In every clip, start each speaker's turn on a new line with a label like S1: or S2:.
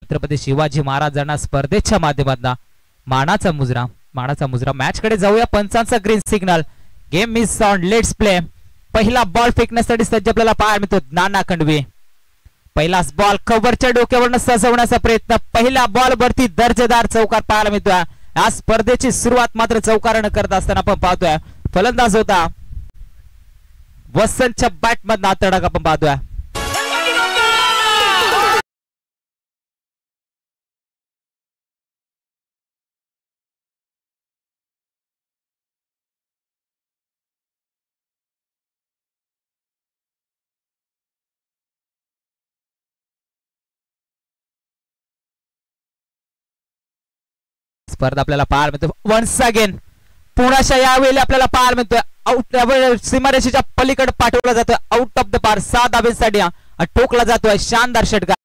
S1: छत्रपती शिवाजी महाराजांना स्पर्धेच्या माध्यमातून मानाचा मुजरा मॅच कडे जाऊया. पंचांचा green signal. Game is on, let's play. पहिला बॉल फेकण्यासाठी सज्ज आपल्याला पाहायला मिळतो नाना खंडवी. पहिलाच बॉल कव्हरच्या डोक्यावरनं सजवण्याचा प्रयत्न. पहिल्या बॉल वरती दर्जेदार चौकार पाहायला मिळतोय. या स्पर्धेची सुरुवात मात्र चौकारानं करत असताना आपण पाहतोय फलंदाज होता वसंतच्या बॅट मधनं तडक आपण पाहतोय. स्पर्धा आपल्याला पाहायला मिळतो वन्स अगेन. पुण्याच्या यावेळी आपल्याला पाहायला मिळतोय आउट, सीमारेषेच्या पलीकडे पाठवला जातोय आउट ऑफ द पार. 6 धाब्यांसाठी ठोकला जातोय शानदार षटकार.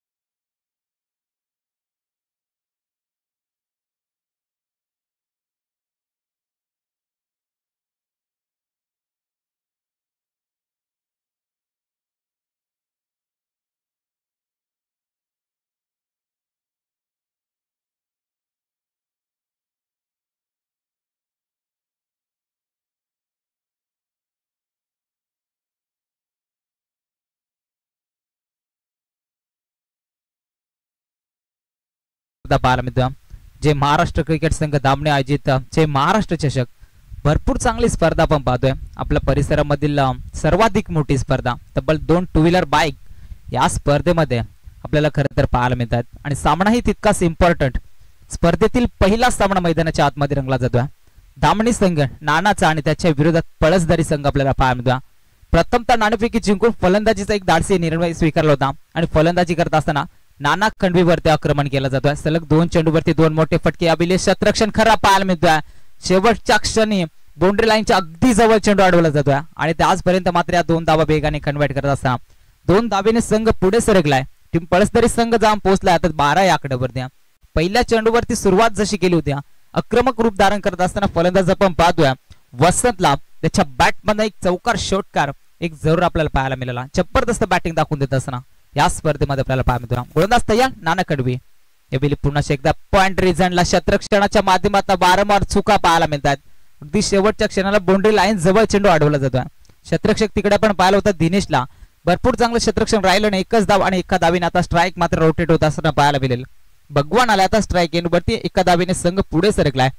S1: पाहायला मिळतो जे महाराष्ट्र क्रिकेट संघ दामणे आयोजित जे महाराष्ट्र चषक भरपूर चांगली स्पर्धा आपण पाहतोय. आपल्या परिसरामधील सर्वाधिक मोठी स्पर्धा तब्बल 2 टू व्हीलर बाईक या स्पर्धेमध्ये आपल्याला खरं तर पाहायला मिळतात आणि सामनाही तितकाच इम्पॉर्टंट. स्पर्धेतील पहिला सामना मैदानाच्या आतमध्ये रंगला जातोय. दामणी संघ नानाचा आणि त्याच्या विरोधात पळसदारी संघ आपल्याला पाहायला मिळतो. प्रथमतः नाणेफेकी जिंकून फलंदाजीचा एक धाडसी निर्णय स्वीकारला होता आणि फलंदाजी करत असताना नाना खंडवीवरती आक्रमण केलं जातोय. सलग 2 चेंडूवरती 2 मोठे फटके. अभिलेख शतरक्षण खरा पाहायला मिळतोय. शेवटच्या क्षणी बाउंड्री लाईनच्या अगदी जवळ चेंडू अडवला जातोय आणि ते आजपर्यंत मात्र या 2 धावा वेगाने कन्वर्ट करत असताना 2 धावेने संघ पुढे सरकलाय. टीम पळसदरी संघ जाऊन पोहोचलाय आता 12 या आकड्यावरती. पहिल्या चेंडूवरती सुरुवात जशी केली होती आक्रमक रूप धारण करत असताना फलंदाज आपण पाहतोय वसंतला त्याच्या बॅट मध्ये एक चौकार षटकार एक जरूर आपल्याला पाहायला मिळाला. जबरदस्त बॅटिंग दाखवून देत असताना या स्पर्धेमध्ये आपल्याला पाहायला मिळतो. गोलंदाज तयार नाना खंडवी. यावेळी पुन्हा एकदा पॉइंट रिझनला क्षेत्ररक्षणाच्या माध्यमातून वारंवार चुका पाहायला मिळतात. अगदी शेवटच्या क्षणाला बाउंड्री लाईन जवळ चेंडू अडवला जातोय. क्षेत्ररक्षक तिकडे पण पाहिलं होतं दिनेशला भरपूर चांगलं क्षेत्ररक्षण राहिलं नाही. एकच धाव आणि एका धावीने आता स्ट्राईक मात्र रोटेट होत असताना पाहायला मिळेल. भगवान आला आता स्ट्राईक येण्यावरती एका धावीने संघ पुढे सरकलाय.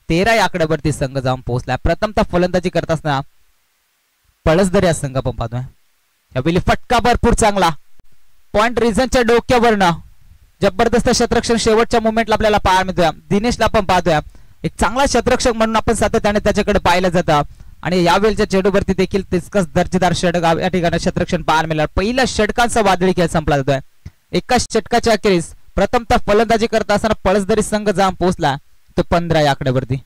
S1: 13 या आकड्यावरती संघ जाऊन पोहोचलाय. प्रथमतः फलंदाजी करत असताना पळसदरी हा संघ आपण पाहतोय. यावेळी फटका भरपूर चांगला पॉइंट रिझनच्या डोक्यावरनं जबरदस्त क्षेत्ररक्षण शेवटच्या मोमेंटला आपल्याला पाहायला मिळतोय. दिनेशला आपण पाहतोय एक चांगला क्षेत्ररक्षक म्हणून आपण सातत्याने त्याच्याकडे पाहिलं जातं आणि यावेळच्या चेंडूवरती देखील तितकंच दर्जेदार षटक या ठिकाणी क्षेत्ररक्षण पाहायला मिळालं. पहिल्या षटकांचा वादळी खेळ संपला जातोय. एका षटकाच्या अखेरीस प्रथमतः फलंदाजी करत असताना पळसदरी संघ जाऊन पोहोचला तो 15 या आकड्यावरती.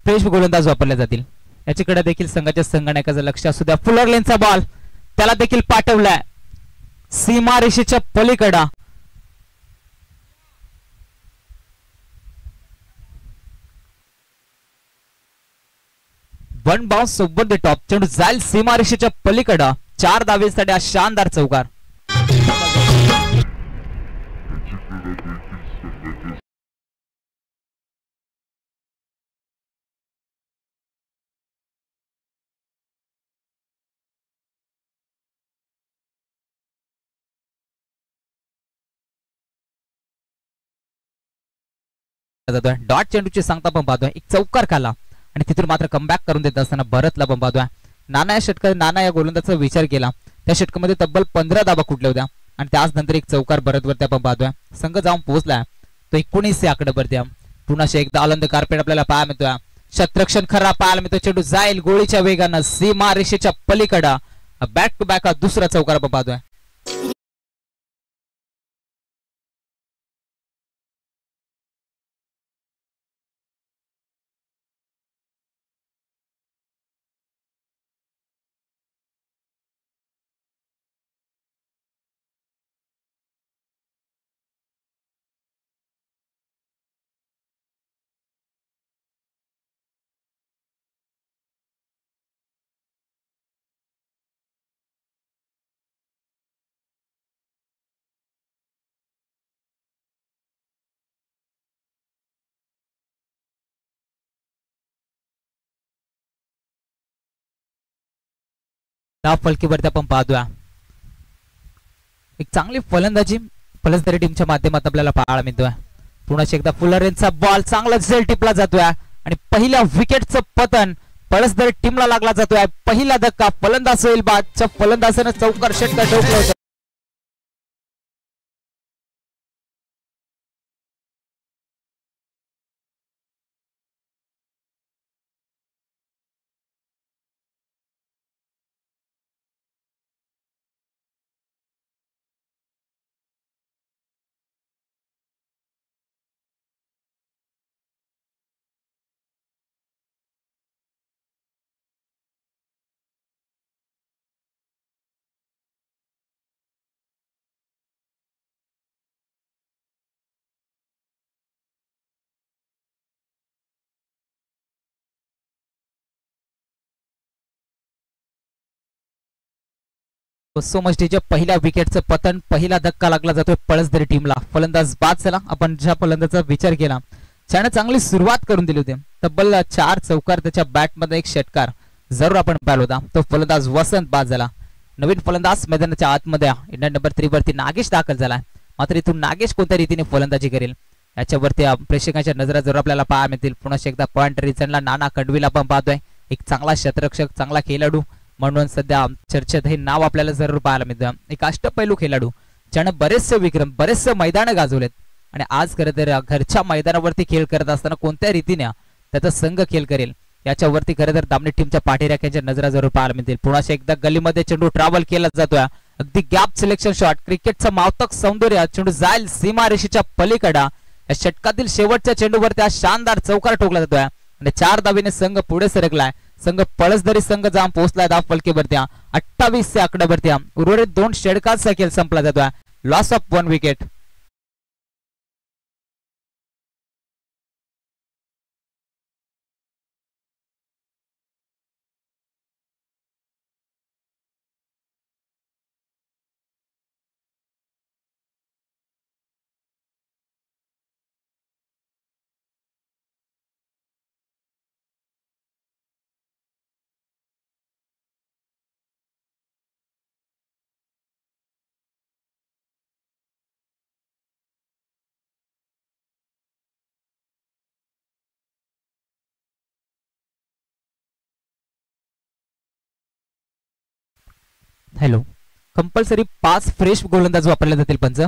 S1: फ्रेश गोलंदाज वापरले जातील याच्याकडे देखील संघाच्या संगणकाचं लक्ष असू द्या. फुलर लेनचा बॉल त्याला देखील पाठवलाय सीमारेषेच्या पलीकडे. One bounce over the top, चेंडू जाईल सीमारेषेच्या पलीकडे. 4 धावेसाठी हा शानदार चौकार. डॉट चेंडूची सांगता पण पाहतोय, एक चौकार खाला आणि तिथून मात्र कमबॅक करून देत असताना भरतला पण पाहतोय. नाना या षटकात, नाना या गोलंदाजाचा विचार केला, त्या षटकामध्ये तब्बल 15 धावा कुठल्या होत्या आणि त्याच नंतर एक चौकार भरतवरती आपण पाहतोय. संघ जाऊन पोहोचलाय तो 19 आकड्यावरती. पुन्हा एकदा आनंद कार्पेट आपल्याला पाहायला मिळतोय. शतरक्षण खरा पाहायला मिळतोय. चेंडू जाईल गोळीच्या वेगानं सीमा रेषेच्या पलीकडे. बॅक टू बॅक हा दुसरा चौकार आपण पाहतोय. फलकीवरती आपण पाहतोय एक चांगली फलंदाजी टीमच्या माध्यमात आपल्याला पाहायला मिळतोय. पुन्हा एकदा फुलरेंचा बॉल चांगला झेल टिपला जातोय आणि पहिल्या विकेटचं पतन पळसदरी टीमला लागला जातोय. पहिला धक्का फलंदाज होईल बादच्या फलंदाजाने चौकार षटकार ठोकला होता. सो मच डीच्या पहिल्या विकेटचं पतन, पहिला धक्का लागला जातोय पळसदरी टीमला. फलंदाज बाद झाला. आपण ज्या फलंदाजाचा विचार केला त्याने चांगली सुरुवात करून दिली होती. तब्बल 4 चौकार त्याच्या बॅटमध्ये, एक षटकार जरूर आपण पाहिला होता. तो फलंदाज वसंत बाद झाला. नवीन फलंदाज मैदानाच्या आतमध्ये इंडियन नंबर 3 वरती नागेश दाखल झाला. मात्र इथून नागेश कोणत्या रीतीने फलंदाजी करेल याच्यावरती प्रेक्षकांच्या नजरा जरूर आपल्याला पाहायला मिळतील. पुन्हा एकदा पॉइंट रिझनला नाना खंडवीला आपण पाहतोय. एक चांगला क्षेत्ररक्षक, चांगला खेळाडू म्हणून सध्या चर्चेत हे नाव आपल्याला जरूर पाहायला मिळतं. एक अष्टपैलू खेळाडू ज्याने बरेचसे विक्रम, बरेचसे मैदान गाजवलेत आणि आज खरं तर घरच्या मैदानावरती खेळ करत असताना कोणत्या रीतीने त्याचा संघ खेळ करेल याच्यावरती खरं तर दामणे टीमच्या पाठीराख्यांच्या नजरा जरूर पाहायला मिळतील. पुन्हा एकदा गलीमध्ये चेंडू ट्रॅव्हल केला जातोय. अगदी गॅप सिलेक्शन शॉट, क्रिकेटचं मावतक सौंदर्य. चेंडू जाईल सीमारेषेच्या पलीकडे. या षटकातील शेवटच्या चेंडूवरती हा शानदार चौकार ठोकला जातोय आणि 4 धावेने संघ पुढे सरकलाय. संघ पळसदरी संघ जाऊन पोहोचलाय धाव फलकीवरती 28 आकड्यावरती. उर्वरित 2 षटकांचा खेळ संपला जातोय. Loss of 1 wicket. Hello, compulsory 5 fresh गोलंदाज वापरले जातील. पंच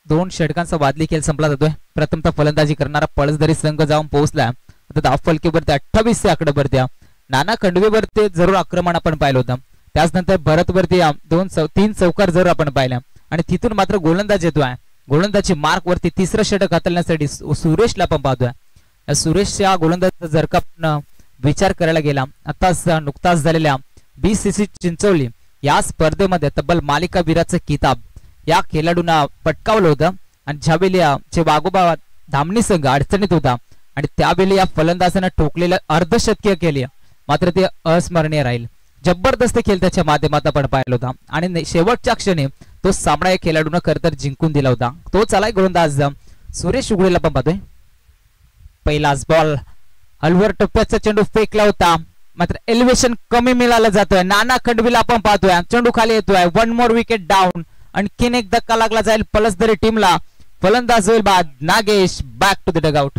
S1: 2 षटकांचा वादळी खेळ संपला जातोय. प्रथमतः फलंदाजी करणारा पळसदरी संघ जाऊन पोहोचला. आता धाव फलकीवरती 28 आकड्यावरती. नाना खंडवेवरती जरूर आक्रमण आपण पाहिलं होतं. त्याचनंतर भरतवरती 3 चौकार जरूर आपण पाहिल्या आणि तिथून मात्र गोलंदाज येतोय. गोलंदाजी मार्क वरती 3रं षटक हाताळण्यासाठी सुरेशला आपण पाहतोय. सुरेशच्या गोलंदाजाचा जर का विचार करायला गेला आताच नुकताच झालेल्या BCC चिंचोली या स्पर्धेमध्ये तब्बल मालिकावीराचं किताब या खेळाडूंना पटकावलं होतं आणि ज्यावेळी वाघोबा धामणी संघ अडचणीत होता आणि त्यावेळी या फलंदाजानं ठोकलेलं अर्धशतकीय केली, मात्र ते अस्मरणीय राहील. जबरदस्त खेळ त्याच्या माध्यमातून आपण पाहिला होता आणि शेवटच्या क्षणी तो सामना या खेळाडूनं खरं तर जिंकून दिला होता. तो चालाय गोलंदाज सुरेश उघडेला पण पाहतोय. पहिलाच बॉल हलवर टप्प्याचा चेंडू फेकला होता, मात्र एलिव्हेशन कमी मिळालं जातोय. नाना खंडवीला आपण पाहतोय चेंडू खाली येतोय. One more wicket down. आणखीन एक धक्का लागला जाईल पलसदरी टीमला. फलंदाज होईल बाद Nagesh. Back to the dugout.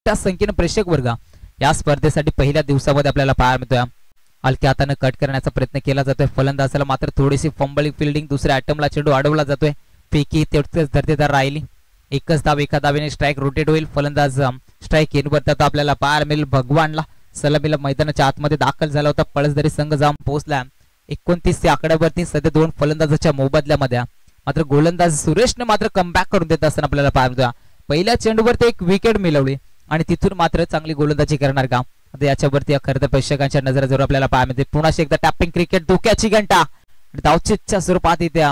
S1: त्या संख्येनं प्रेक्षक वर्ग या स्पर्धेसाठी पहिल्या दिवसामध्ये आपल्याला पाहायला मिळतोय. हलक्या हाताने कट करण्याचा प्रयत्न केला जातोय. फलंदाजाला मात्र थोडीशी फंबलिंग फिल्डिंग, दुसऱ्या अटेम्प्टला चेंडू अडवला जातोय. फेकी तेवढेच धरतेदार राहिली. एकच धाव एका धावेने स्ट्राईक रोटेट होईल. फलंदाज स्ट्राईक इनवर तर आपल्याला पाहायला मिळेल भगवानला. सलामीला मैदानाच्या आतमध्ये दाखल झाला होता. पळसदरी संघ जाऊन पोहोचला 29 ते आकड्यावरती. सध्या दोन फलंदाजाच्या मोबदल्यामध्ये मात्र गोलंदाज सुरेशने मात्र कमबॅक करून देत असताना आपल्याला पाहायला मिळतोय. पहिल्या चेंडूवरती एक विकेट मिळवली आणि तिथून मात्र चांगली गोलंदाजी करणार का, आता याच्यावरती खरं तर प्रेक्षकांच्या नजरेजवळ आपल्याला पाहायला मिळते. पुन्हा एकदा टॅपिंग क्रिकेट, धोक्याची घंटा धावचीच्या स्वरूपात इथे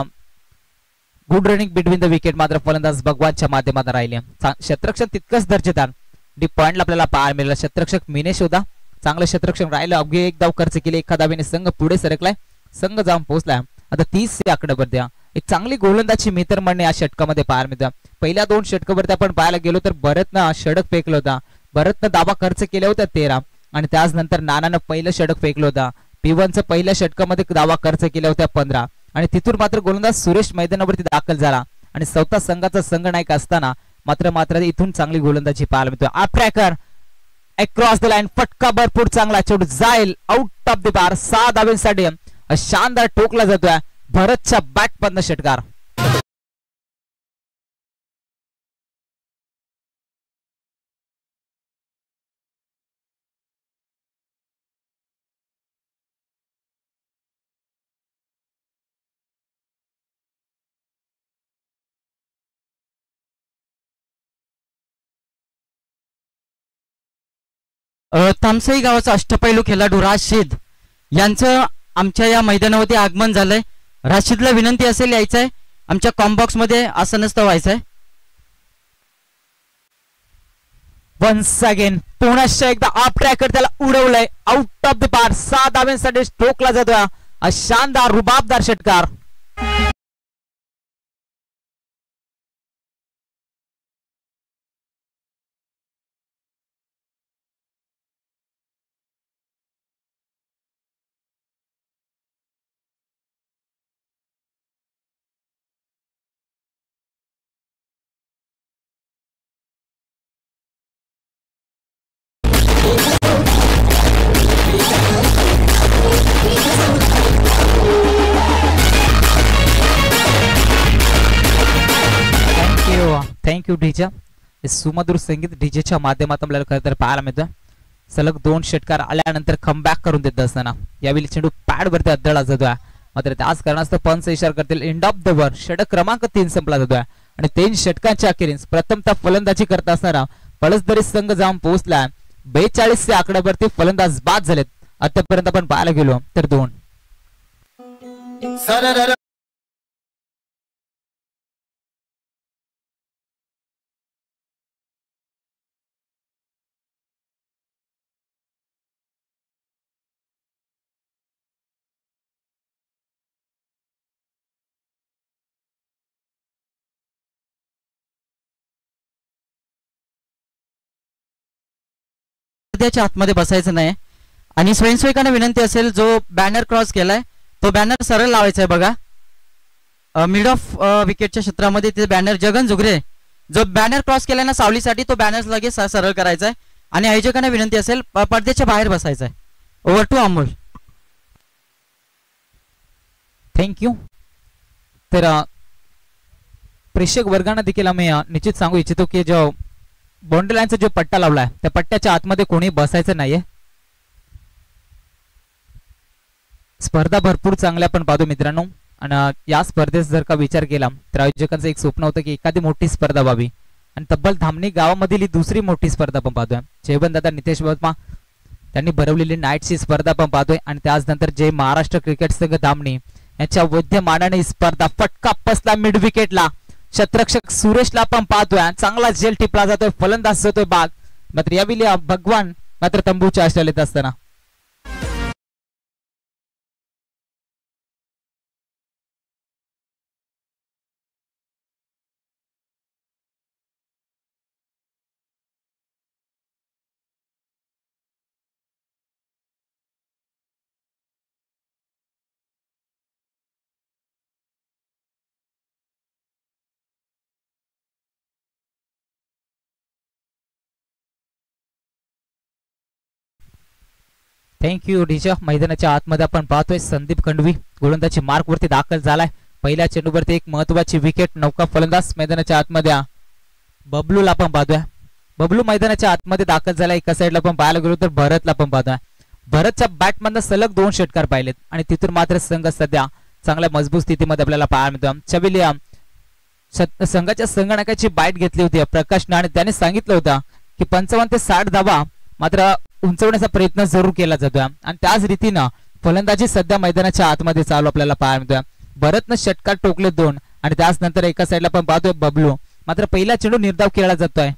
S1: good running between the wicket. मात्र फलंदाज भगवानच्या माध्यमातून राहिले. क्षेत्ररक्षण तितकंच दर्जेदार. डी पॉइंटला आपल्याला पाहायला मिळालं. क्षेत्ररक्षक मिनेश होता, चांगलं क्षेत्ररक्षण राहिलं. अवघी एक धाव खर्च केली. एका धावेने संघ पुढे सरकलाय, संघ जाऊन पोहोचलाय आता 30 आकड्यावर द्या. एक चांगली गोलंदाजी मित्र म्हणणे या षटकामध्ये पाहायला मिळतं. पहिल्या दोन षटकावरती आपण पाहायला गेलो तर भरतनं षटक फेकलं होता. भरतनं दाबा खर्च केल्या होत्या 13 आणि त्याच नंतर नानानं पहिलं षटक फेकलं होतं. P1चं पहिल्या षटकामध्ये दावा खर्च केल्या होत्या 15 आणि तिथून मात्र गोलंदाज सुरेश मैदानावरती दाखल झाला आणि स्वतः संघाचा संघनायक असताना मात्र इथून चांगली गोलंदाजी पाहायला मिळतो. अप्रॅकर अक्रॉस द लाईन, फटका भरपूर चांगला, चेंडू जाईल आउट ऑफ द बार. 6 धावेंसाठी शानदार ठोकला जातोय भरतच्या बॅट मधनं षटकार.
S2: तामसई गावाचा अष्टपैलू खेळाडू राशिद यांचं आमच्या या मैदानावरती आगमन झालंय. राशिदला विनंती असेल यायचंय, आमच्या कॉम्बॉक्स मध्ये असं नसतं व्हायचंय.
S1: वन्स अगेन पुन्हा एकदा अप ट्रॅकर त्याला उडवलंय आउट ऑफ द बार. 6 धाव्यांसाठी ठोकला जातोय शानदार रुबाबदार षटकार. Thank you DJ. सुमधुर संगीत डीजेच्या माध्यमातून आपल्याला खरं तर पाहायला मिळतं. सलग 2 षटकार आल्यानंतर कमबॅक करून देत असताना यावेळी चेंडू पॅड वरती अद्दळला जातोय. मात्र त्याच कारणास्तव पंच इशारा करतील एंड ऑफ द ओव्हर. षटक क्रमांक 3 संपला जातोय आणि 3 षटकांच्या अखेरीस प्रथमतः फलंदाजी करत असणारा पळसदरी संघ जाऊन पोहोचला 42 आकड्यावरती. फलंदाज बाद झालेत आतापर्यंत आपण पाहायला गेलो तर 2.
S2: पडद्याच्या आतमध्ये बसायचं नाही. आणि स्वयंसेवकांना विनंती असेल, जो बॅनर क्रॉस केलाय तो बॅनर सरळ लावायचा आहे. बघा मिड ऑफ विकेटच्या क्षेत्रामध्ये ते बॅनर जगन जुगरे, जो बॅनर क्रॉस केलाय ना सावलीसाठी, तो बॅनर लगेच सरळ करायचा आहे. आणि आयोजकांना विनंती असेल पडद्याच्या बाहेर बसायचं आहे. Over to Amol.
S1: थँक्यू. तर प्रेक्षक वर्गांना देखील आम्ही निश्चित सांगू इच्छितो की जो बाउंड्री लाईनचा जो पट्टा लावलाय त्या पट्ट्याच्या आतमध्ये कोणी बसायचं नाहीये. स्पर्धा भरपूर चांगल्या आपण पाहतो मित्रांनो. आणि या स्पर्धेत जर का विचार केला तर आयोजकांचं एक स्वप्न होतं की एखादी मोठी स्पर्धा व्हावी. आणि तब्बल धामणी गावामधील ही दुसरी मोठी स्पर्धा आपण पाहतोय. जयवंत दादा नितेश वर्मा त्यांनी भरवलेली नाईटची स्पर्धा आपण पाहतोय. आणि त्याचनंतर जय महाराष्ट्र क्रिकेट संघ धामणी यांच्या वैद्यमानाने स्पर्धा फटका बसला मिड विकेटला. क्षेत्ररक्षक सुरेशला आपण पाहतोय, चांगला जेल टिपला जातोय, फलंदाज जातोय बाद. मात्र यावेळी भगवान मात्र तंबूच्या आश्रयात येत असताना थँक्यू डीजा. मैदानाच्या आतमध्ये आपण पाहतोय संदीप खंडवी गोलंदाजी मार्क वरती दाखल झालाय. पहिल्या चेंडूवरती एक महत्वाची विकेट. नौका फलंदाज मैदानाच्या आतमध्ये बबलूला आपण पाहतोय. बबलू मैदानाच्या आतमध्ये दाखल झालाय. एका साईडला आपण पाहायला गेलो तर भरतला आपण पाहतोय. भरतच्या बॅटमधनं सलग 2 षटकार पाहिलेत आणि तिथून मात्र संघ सध्या चांगल्या मजबूत स्थितीमध्ये आपल्याला पाहायला मिळतो. छबिली संघाच्या संगणकाची बाईट घेतली होती प्रकाशने आणि त्याने सांगितलं होतं की 55 ते 60 धावा मात्र उंचवण्याचा प्रयत्न जरूर केला जातोय. आणि त्याच रीतीनं फलंदाजी सध्या मैदानाच्या आतमध्ये चालू आपल्याला पाहायला मिळतोय. भरतनं षटकार टोकले 2 आणि त्याच नंतर एका साईडला आपण पाहतोय बबलू मात्र पहिला चेंडू निर्धाव केला जातोय.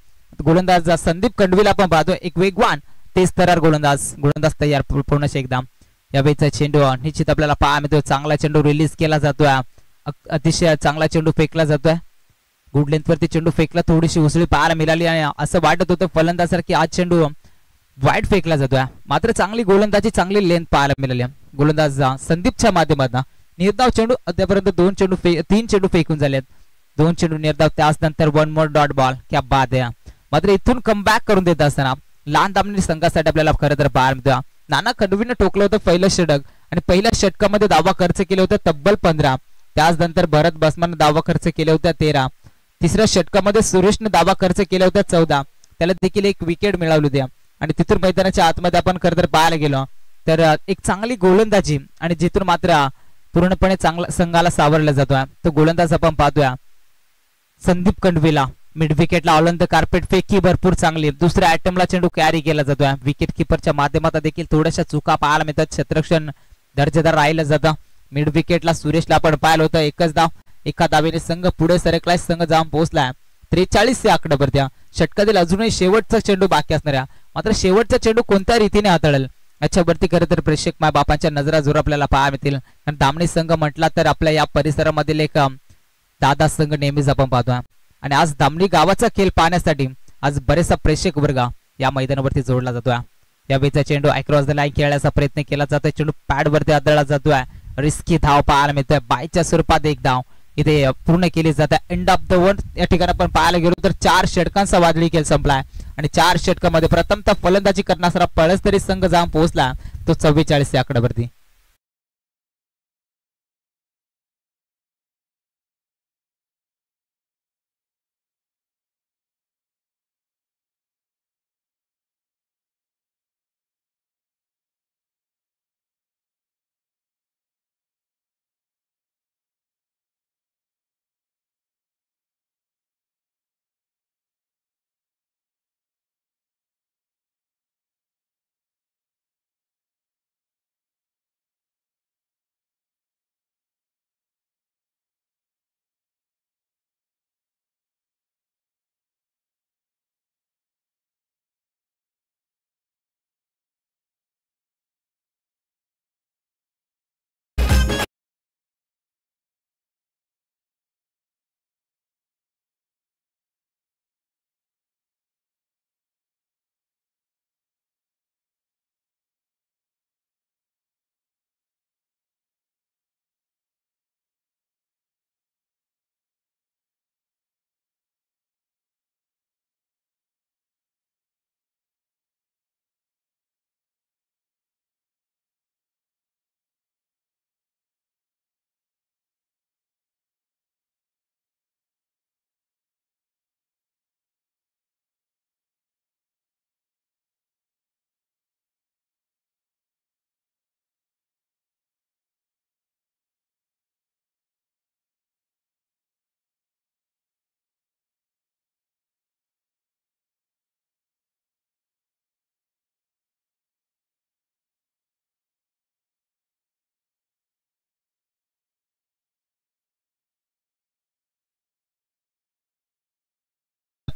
S1: गोलंदाज संदीप खंडवीला आपण पाहतोय, एक वेगवान तेज तरार गोलंदाज तयार पूर्ण एकदा. यावेळीचा चेंडू निश्चित आपल्याला पाहायला मिळतोय. चांगला चेंडू रिलीज केला जातोय, अतिशय चांगला चेंडू फेकला जातोय. गुड लेंथ वरती चेंडू फेकला, थोडीशी उसळी पाहायला मिळाली आणि असं वाटत होतं फलंदाजासारखी आज चेंडू वाईट फेकला जातोय. मात्र चांगली गोलंदाजी, चांगली लेंथ पाहायला मिळाली गोलंदाज संदीपच्या माध्यमातून. निर्धाव चेंडू अद्यापर्यंत 3 चेंडू फेकून झालेत. 2 चेंडू निर्धाव, त्याच नंतर 1 मोर डॉट बॉल. क्या बात आहे. मात्र इथून कमबॅक करून देत असताना लहान दामणी संघासाठी आपल्याला खरं तर पाहायला मिळतं. नाना खंडवीनं टोकलं होतं पहिलं षटक आणि पहिल्या षटकामध्ये दावा खर्च केले होते तब्बल 15. त्याच नंतर भरत बसमानं दावा खर्च केले होते 13. तिसऱ्या षटकामध्ये सुरेशने दावा खर्च केले होते 14. त्याला देखील एक विकेट मिळवली होती. आणि तिथून मैदानाच्या आतमध्ये आपण खरं तर पाहायला गेलो तर एक चांगली गोलंदाजी आणि जिथून मात्र पूर्णपणे चांगला संघाला सावरला जातोय तो गोलंदाज आपण पाहतोय संदीप खंडवीला. मिड विकेटला ऑलंद कार्पेट फेकी भरपूर चांगली. दुसऱ्या अटेम्प्टला चेंडू कॅरी केला जातोय. विकेट किपरच्या माध्यमातून देखील थोड्याशा चुका पाहायला मिळतात. क्षेत्ररक्षण दर्जेदार राहिलं जातं. मिड विकेटला सुरेशला आपण पाहिलं होतं, एकच धाव. एका धावेने संघ पुढे सरकलाय, संघ जाऊन पोहोचलाय 43 या आकड्यावरती. षटकातील अजूनही शेवटचा चेंडू बाकी असणाऱ्या मात्र शेवटचा चेंडू कोणत्या रीतीने हाताळेल याच्यावरती खरं तर प्रेक्षक माय बापांच्या नजरा जोर आपल्याला पाहायला मिळतील. कारण दामणी संघ म्हटला तर आपल्या या परिसरामधील एक दादा संघ नेहमीच आपण पाहतोय. आणि आज दामणी गावाचा खेळ पाहण्यासाठी आज बरेचसा प्रेक्षक वर्ग या मैदानावरती जोडला जातोय. यावेळीचा चेंडू अक्रॉस द लाईन खेळण्याचा प्रयत्न केला जातोय. चेंडू पॅड वरती आदळला जातोय. रिस्की धाव पाहायला मिळतोय. बायच्या स्वरूपात एक धाव इथे पूर्ण केली जाते. एंड ऑफ द वन या ठिकाणी आपण पाहायला गेलो तर 4 षटकांचा वादळी खेळ संपलाय आणि 4 षटकामध्ये प्रथमतः फलंदाजी करणारा पळसतरी संघ जाऊन पोहोचला तो 44 या आकड्यावरती.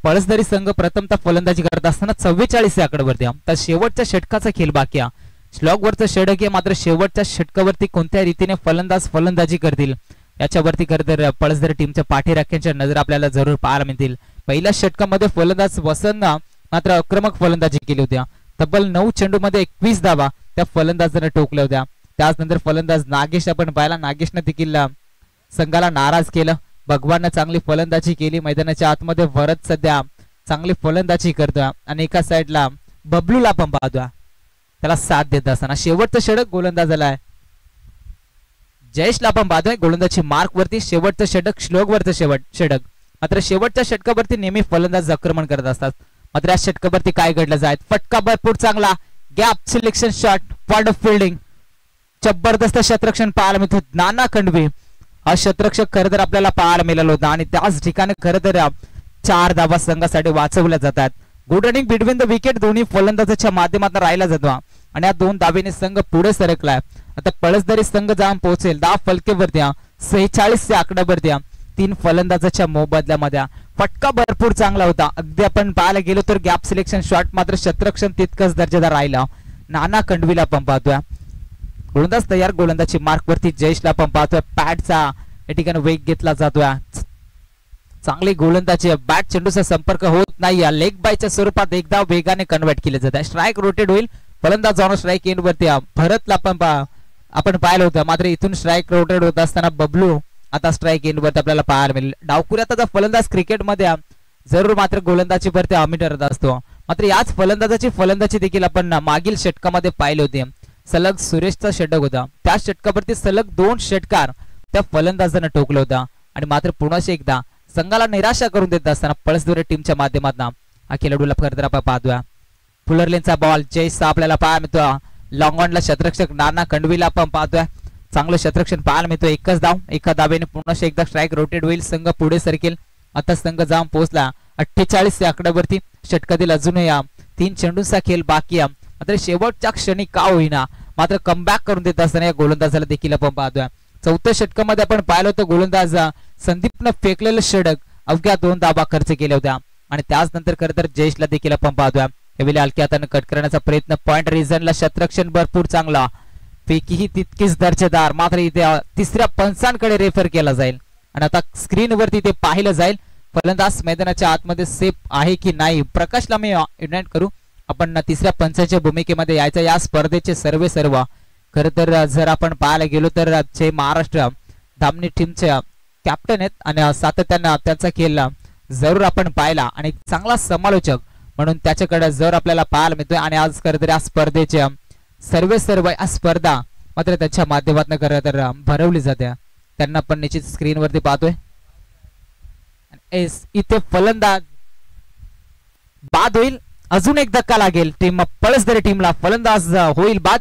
S1: पळसदरी संघ प्रथमतः फलंदाजी करत असताना 44 या आकड्यावरती तर शेवटच्या षटकाचा खेळ बाकी आहे. स्लॉगवरचं षटक आहे, मात्र शेवटच्या षटकावरती कोणत्या रीतीने फलंदाजी करतील याच्यावरती खरं तर पळसदरी टीमच्या पाठीराख्यांच्या नजर आपल्याला जरूर पाहायला मिळतील. पहिल्या षटकामध्ये फलंदाज वसंत मात्र आक्रमक फलंदाजी केली होती. तब्बल 9 चेंडूमध्ये 21 धावा त्या फलंदाजाने ठोकल्या होत्या. त्याचनंतर फलंदाज नागेश आपण पाहिला, नागेशने देखील संघाला नाराज केलं. भगवानने चांगली फलंदाजी केली. मैदानाच्या आतमध्ये भरत सध्या चांगली फलंदाजी करतोय आणि एका साईडला बबलूला आपण पाहतोय त्याला साथ देत असताना शेवटचं षटक गोलंदाजाला आहे. जयेशला आपण पाहतोय गोलंदाजी मार्क वरती. शेवटचं षटक श्लोकवरचं षटक. मात्र शेवटच्या षटकावरती नेहमी फलंदाज आक्रमण करत असतात. मात्र या षटकावरती काय घडलं जाय, फटका भरपूर चांगला, gap selection shot, point of fielding, जबरदस्त क्षेत्ररक्षण पाहायला मिळतो. नाना खंडवी हा क्षेत्ररक्षक खरं तर आपल्याला पाहायला मिळाला होता आणि त्याच ठिकाणी खरं तर 4 धावा संघासाठी वाचवल्या जातात. Good running between the wicket दोन्ही फलंदाजाच्या माध्यमातून राहिला जातो आणि या 2 धावेने संघ पुढे सरकलाय. आता पळसदरी संघ जाऊन पोहोचेल 10 फलकेवरती 46 या आकड्यावरती 3 फलंदाजाच्या मोबदल्यामध्ये. फटका भरपूर चांगला होता. अगदी आपण पाहायला गेलो तर गॅप सिलेक्शन शॉट मात्र क्षेत्ररक्षण तितकंच दर्जेदार राहिला. नाना खंडवीला आपण पाहतोय गोलंदाज तयार. गोलंदाजी मार्क वरती जयेशला आपण पाहतोय पॅडचा या ठिकाणी वेग घेतला जातोय. चांगली गोलंदाजी, बॅट चेंडूचा संपर्क होत नाही. लेग बायच्या स्वरूपात एकदा वेगाने कन्वर्ट केले जात आहे. स्ट्राईक रोटेट होईल. फलंदाज जाऊन स्ट्राईक एंड वरती भरतला आपण पाहिलं होतं. मात्र इथून स्ट्राईक रोटेट होत असताना बबलू आता स्ट्राईक एंड वरती आपल्याला पाहायला मिळेल. डावखुऱ्यात आता फलंदाज क्रिकेटमध्ये जरूर मात्र गोलंदाजी वरती हमी ठरत असतो. मात्र याच फलंदाजाची फलंदाजी देखील आपण मागील षटकामध्ये पाहिले होते. सलग सुरेशचा षटक होता. त्या षटकावरती सलग 2 षटकार त्या फलंदाजाने ठोकलं होता आणि मात्र पुन्हा एकदा संघाला निराशा करून देत असताना पळसदरी टीमच्या माध्यमातून हा खेळाडूला खरं तर आपण पाहतोय. फुलरलेनचा बॉल जयेशचा आपल्याला पाहायला मिळतो. लॉंग ऑनला क्षेत्ररक्षक नाना खंडवीला आपण पाहतोय. चांगलं क्षेत्ररक्षण पाहायला मिळतो. एकच धाव, एका धावेने पुन्हा एकदा स्ट्राईक रोटेट होईल. संघ पुढे सरकेल. आता संघ जाऊन पोहोचला 48 या आकड्यावरती. षटकातील अजूनही 3 चेंडूंचा खेळ बाकी आहे. मात्र शेवटच्या क्षणी का होईना मात्र कमबॅक करून देत असताना या गोलंदाजाला देखील आपण पाहतोय. 4थ्या षटकामध्ये आपण पाहिलं होतं गोलंदाज संदीपनं फेकलेलं षटक अवघ्या 2 धावा खर्च केल्या होत्या आणि त्याचनंतर खरं तर जयेशला देखील आपण पाहतोय. यावेळी हलक्या हाताने कट करण्याचा प्रयत्न. पॉइंट रिझनला क्षेत्ररक्षण भरपूर चांगला, फेकीही तितकीच दर्जेदार. मात्र इथे 3ऱ्या पंचांकडे रेफर केला जाईल आणि आता स्क्रीनवरती ते पाहिलं जाईल फलंदाज मैदानाच्या आतमध्ये सेफ आहे की नाही. प्रकाशला मी इन्व्हाइट करू आपण 3ऱ्या पंचाच्या भूमिकेमध्ये यायचं. या स्पर्धेचे सर्व खरं तर जर आपण पाहायला गेलो तर जे महाराष्ट्र धामणी टीमचे कॅप्टन आहेत आणि सातत्याने त्यांचा खेळ जरूर आपण पाहिला आणि चांगला समालोचक म्हणून त्याच्याकडे जर आपल्याला पाहायला मिळतोय. आणि आज खरं तर या स्पर्धेचे सर्व या स्पर्धा मात्र त्यांच्या माध्यमातून खरं तर भरवली जाते. त्यांना पण निश्चित स्क्रीनवरती पाहतोय. इथे फलंदाज बाद होईल. अजून एक धक्का लागेल टीम पळसदरी टीमला. फलंदाज होईल बाद.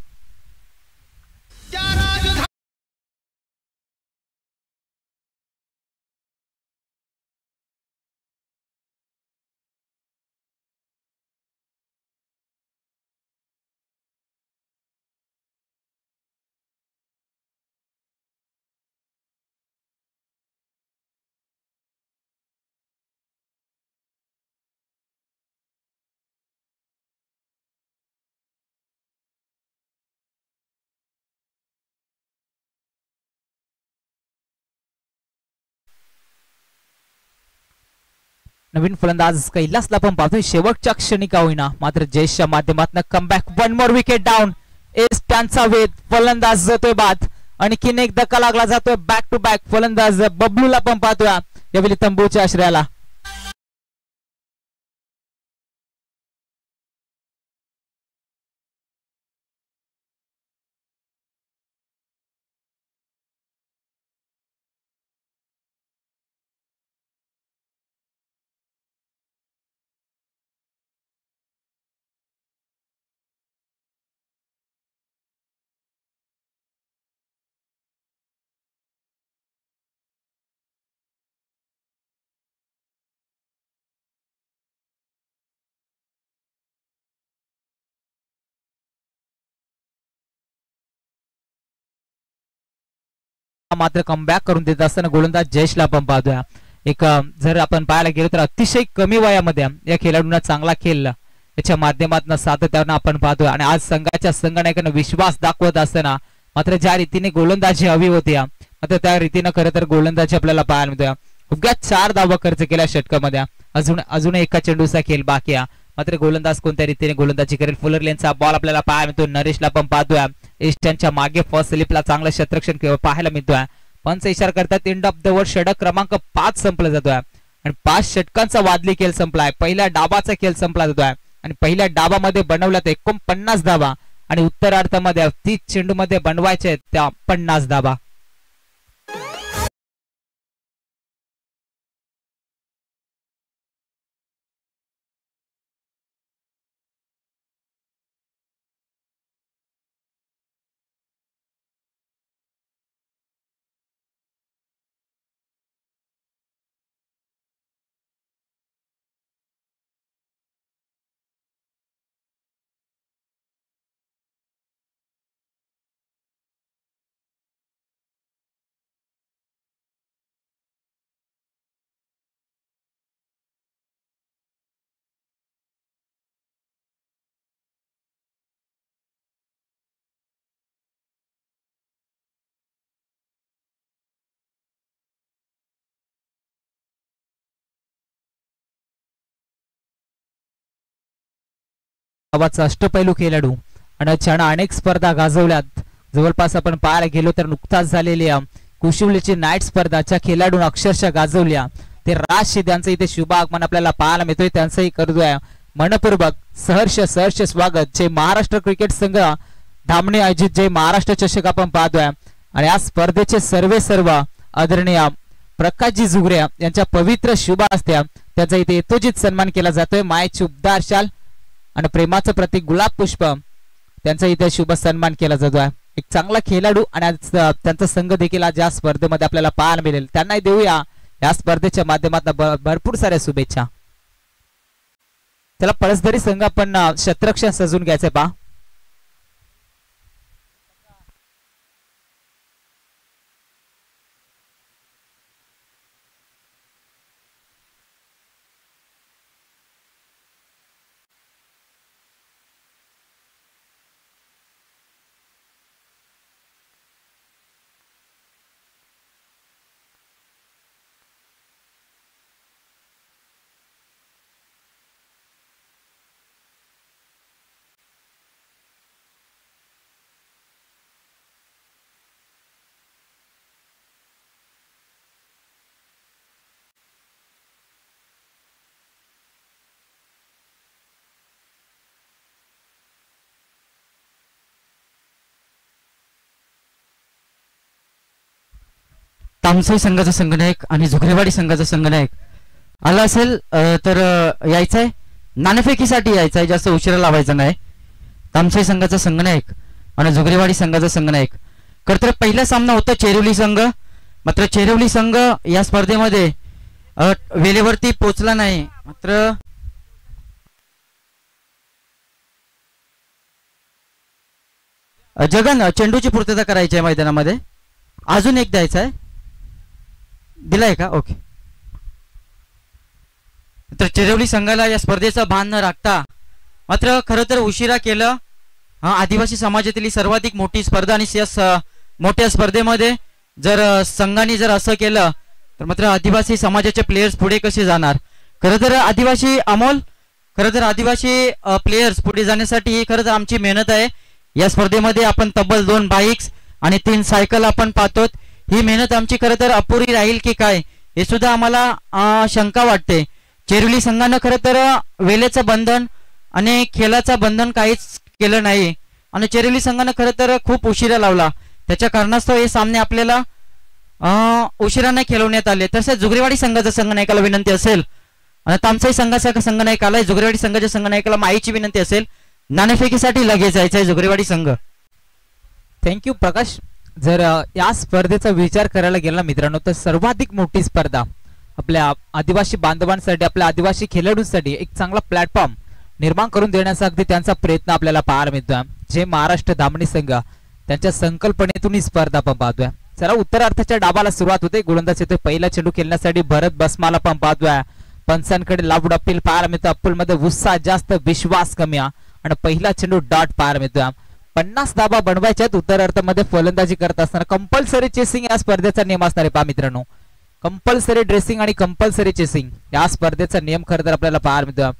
S1: नवीन फलंदाज कैलासला पण पाहतोय. शेवटच्या क्षणी का होईना मात्र जयेशच्या माध्यमातून comeback. 1 more wicket down. S त्यांचा वेध. फलंदाज जातोय बाद. आणखीन एक धक्का लागला जातोय. बॅक टू बॅक फलंदाज बबलूला पण पाहतोय यावेळी तंबूच्या आश्रयाला. मात्र कमबॅक करून देत असताना गोलंदाज जयेशला पण पाहतोय. जर आपण पाहायला गेलो तर अतिशय कमी वयामध्ये या खेळाडूंना चांगला खेळ याच्या माध्यमातून सातत्यानं आपण पाहतोय आणि आज संघाच्या संघनायकांना विश्वास दाखवत असताना मात्र ज्या रीतीने गोलंदाजी हवी होती मात्र त्या रीतीनं खरं तर गोलंदाजी आपल्याला पाहायला मिळतोय. उद्या 4 धावा खर्च केल्या षटकामध्ये. अजून एका चेंडूचा खेळ बाकी आहे मात्र गोलंदाज कोणत्या रीतीने गोलंदाजी करेल. फुलर लेनचा बॉल आपल्याला पाहायला मिळतो. नरेशला पण पाहतोय ईस्टर्नच्या मागे फर्स्ट स्लिपला चांगलं क्षेत्ररक्षण पाहायला मिळतोय. पंच इशारा करतात एंड ऑफ द ओव्हर. षटक क्रमांक 5 संपला जातोय आणि 5 षटकांचा वादळी खेळ संपलाय. पहिल्या डाबाचा खेळ संपला जातोय आणि पहिल्या डाबामध्ये बनवल्यात 49 धावा आणि उत्तरार्धामध्ये 30 चेंडू मध्ये बनवायचे त्या 50 धावा. नावाचा अष्टपैलू खेळाडू आणि छान अनेक स्पर्धा गाजवल्यात. जवळपास आपण पाहायला गेलो तर नुकताच झालेल्या कुशिवलीची नाईट स्पर्धाच्या खेळाडून अक्षरशः गाजवल्या. ते राज शिदे यांचं इथे शुभ आगमन आपल्याला पाहायला मिळतोय. त्यांचंही करतोय मनपूर्वक सहर्ष स्वागत. जे महाराष्ट्र क्रिकेट संघ धामणे आयोजित जे महाराष्ट्र चषक आपण पाहतोय आणि या स्पर्धेचे सर्व आदरणीय प्रकाशजी जुगरे यांच्या पवित्र शुभ हस्ते त्याचा इथे यथोचित सन्मान केला जातोय. मायेची उबदार शाल आणि प्रेमाचं प्रतीक गुलाब पुष्प त्यांचा इथे शुभ सन्मान केला जातोय. एक चांगला खेळाडू आणि त्यांचा संघ देखील आज या स्पर्धेमध्ये आपल्याला पाहायला मिळेल. त्यांनाही देऊया या स्पर्धेच्या माध्यमातून भरपूर साऱ्या शुभेच्छा. त्याला पळसधरी संघ आपण क्षेत्ररक्षण सजून घ्यायचंय पहा.
S2: तामसाई संघाचा संघनायक आणि झुगरेवाडी संघाचा संघनायक आला असेल तर यायचंय. नाणेफेकीसाठी यायचंय, जास्त उशिरा लावायचा नाही. तामसाई संघाचा संघनायक आणि झुगरेवाडी संघाचा संघनायक. तर पहिला सामना होता चेरिवली संघ. मात्र चेरिवली संघ या स्पर्धेमध्ये वेळेवरती पोहोचला नाही. मात्र जगन चेंडूची पूर्तता करायची आहे मैदानामध्ये. अजून एक द्यायचा आहे. दिलाय का? ओके. तर चेरिवली संघाला या स्पर्धेचा भान न राखता मात्र खरं तर उशिरा केलं. आदिवासी समाजातील सर्वाधिक मोठी स्पर्धा आणि मोठ्या स्पर्धेमध्ये जर संघाने जर असं केलं तर मात्र आदिवासी समाजाचे प्लेयर्स पुढे कसे जाणार. खरं तर आदिवासी प्लेयर्स पुढे जाण्यासाठी ही खरं तर आमची मेहनत आहे. या स्पर्धेमध्ये आपण तब्बल 2 बाईक्स आणि 3 सायकल आपण पाहतो. ही मेहनत आमची खरं तर अपुरी राहील की काय हे सुद्धा आम्हाला शंका वाटते. चेरिवली संघानं खरं तर वेळेचं बंधन आणि खेळाचं बंधन काहीच केलं नाही आणि चेरिवली संघानं खरं तर खूप उशिरा लावला. त्याच्या कारणास्तव हे सामने आपल्याला उशिराने खेळवण्यात आले. तसेच जुगरेवाडी संघाच्या संघनायकाला विनंती असेल आणि तामसाई संघाचा संघनायकाला जुगरेवाडी संघाच्या संघनायकाला माईची विनंती असेल. नाणेफेकीसाठी लगेच जायचंय जुगरेवाडी संघ.
S1: थँक्यू प्रकाश. जर या स्पर्धेचा विचार करायला गेला मित्रांनो तर सर्वाधिक मोठी स्पर्धा आपल्या आदिवासी बांधवांसाठी, आपल्या आदिवासी खेळाडूंसाठी एक चांगला प्लॅटफॉर्म निर्माण करून देण्याचा अगदी त्यांचा प्रयत्न आपल्याला पाहायला मिळतोय. जे महाराष्ट्र धामणी संघ त्यांच्या संकल्पनेतून ही स्पर्धा आपण पाहतोय. चला उत्तरार्धाच्या डाबाला सुरुवात होते. गोलंदाज येतोय पहिला चेंडू खेळण्यासाठी भरत बसमाला पण पाहतोय. पंचांकडे लावड अपील पाहायला मिळतो. अप्पल मध्ये उत्साह जास्त, विश्वास कमी आणि पहिला चेंडू डॉट पाहायला मिळतोय. 50 धाबा बनवायच्यात उत्तरार्धामध्ये फलंदाजी करत असताना. कंपल्सरी चेसिंग या स्पर्धेचा नियम असणार आहे पहा मित्रांनो. कंपल्सरी ड्रेसिंग आणि कंपल्सरी चेसिंग या स्पर्धेचा नियम खरं तर आपल्याला पाहायला मिळतो.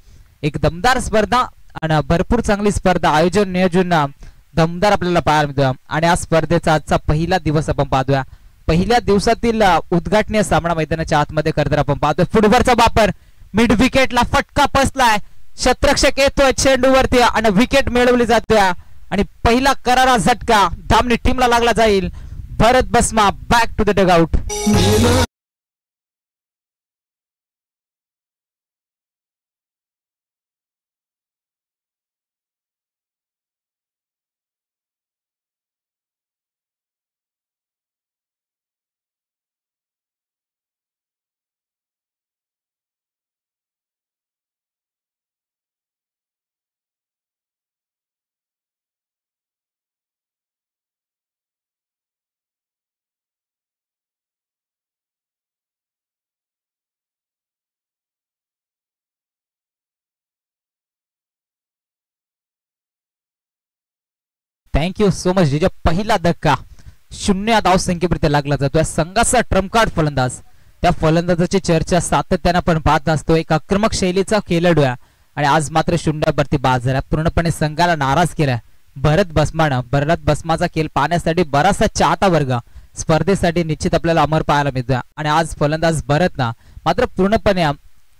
S1: एक दमदार स्पर्धा आणि भरपूर चांगली स्पर्धा, आयोजन नियोजन दमदार आपल्याला पाहायला मिळतो. आणि या स्पर्धेचा आजचा पहिला दिवस आपण पाहतोय. पहिल्या दिवसातील उद्घाटनीय सामना मैदानाच्या आतमध्ये खरं तर आपण पाहतोय. फुटबॉलचा वापर, मिड विकेटला फटका बसलाय, शतरक्षक येतोय चेंडूवरती आणि विकेट मिळवली जाते. आणि पहिला करारा झटका धामणी टीमला लागला जाईल. भरत बसमा back to the dugout. Thank you so much जीजा. पहिला धक्का 0 धाव संख्येवरती लागला जातो. संघाचा ट्रम्प कार्ड फलंदाज, त्या फलंदाजाची चर्चा सातत्याने आपण पाहत असतो. एक आक्रमक शैलीचा खेळाडू आहे आणि आज मात्र 0वरती बाद झाला. पूर्णपणे संघाला नाराज केलाय भरत बसमानं. भरत बसमाचा खेळ पाहण्यासाठी बराचसा चाहता वर्ग स्पर्धेसाठी निश्चित आपल्याला अमर पाहायला मिळतोय. आणि आज फलंदाज भरत ना मात्र पूर्णपणे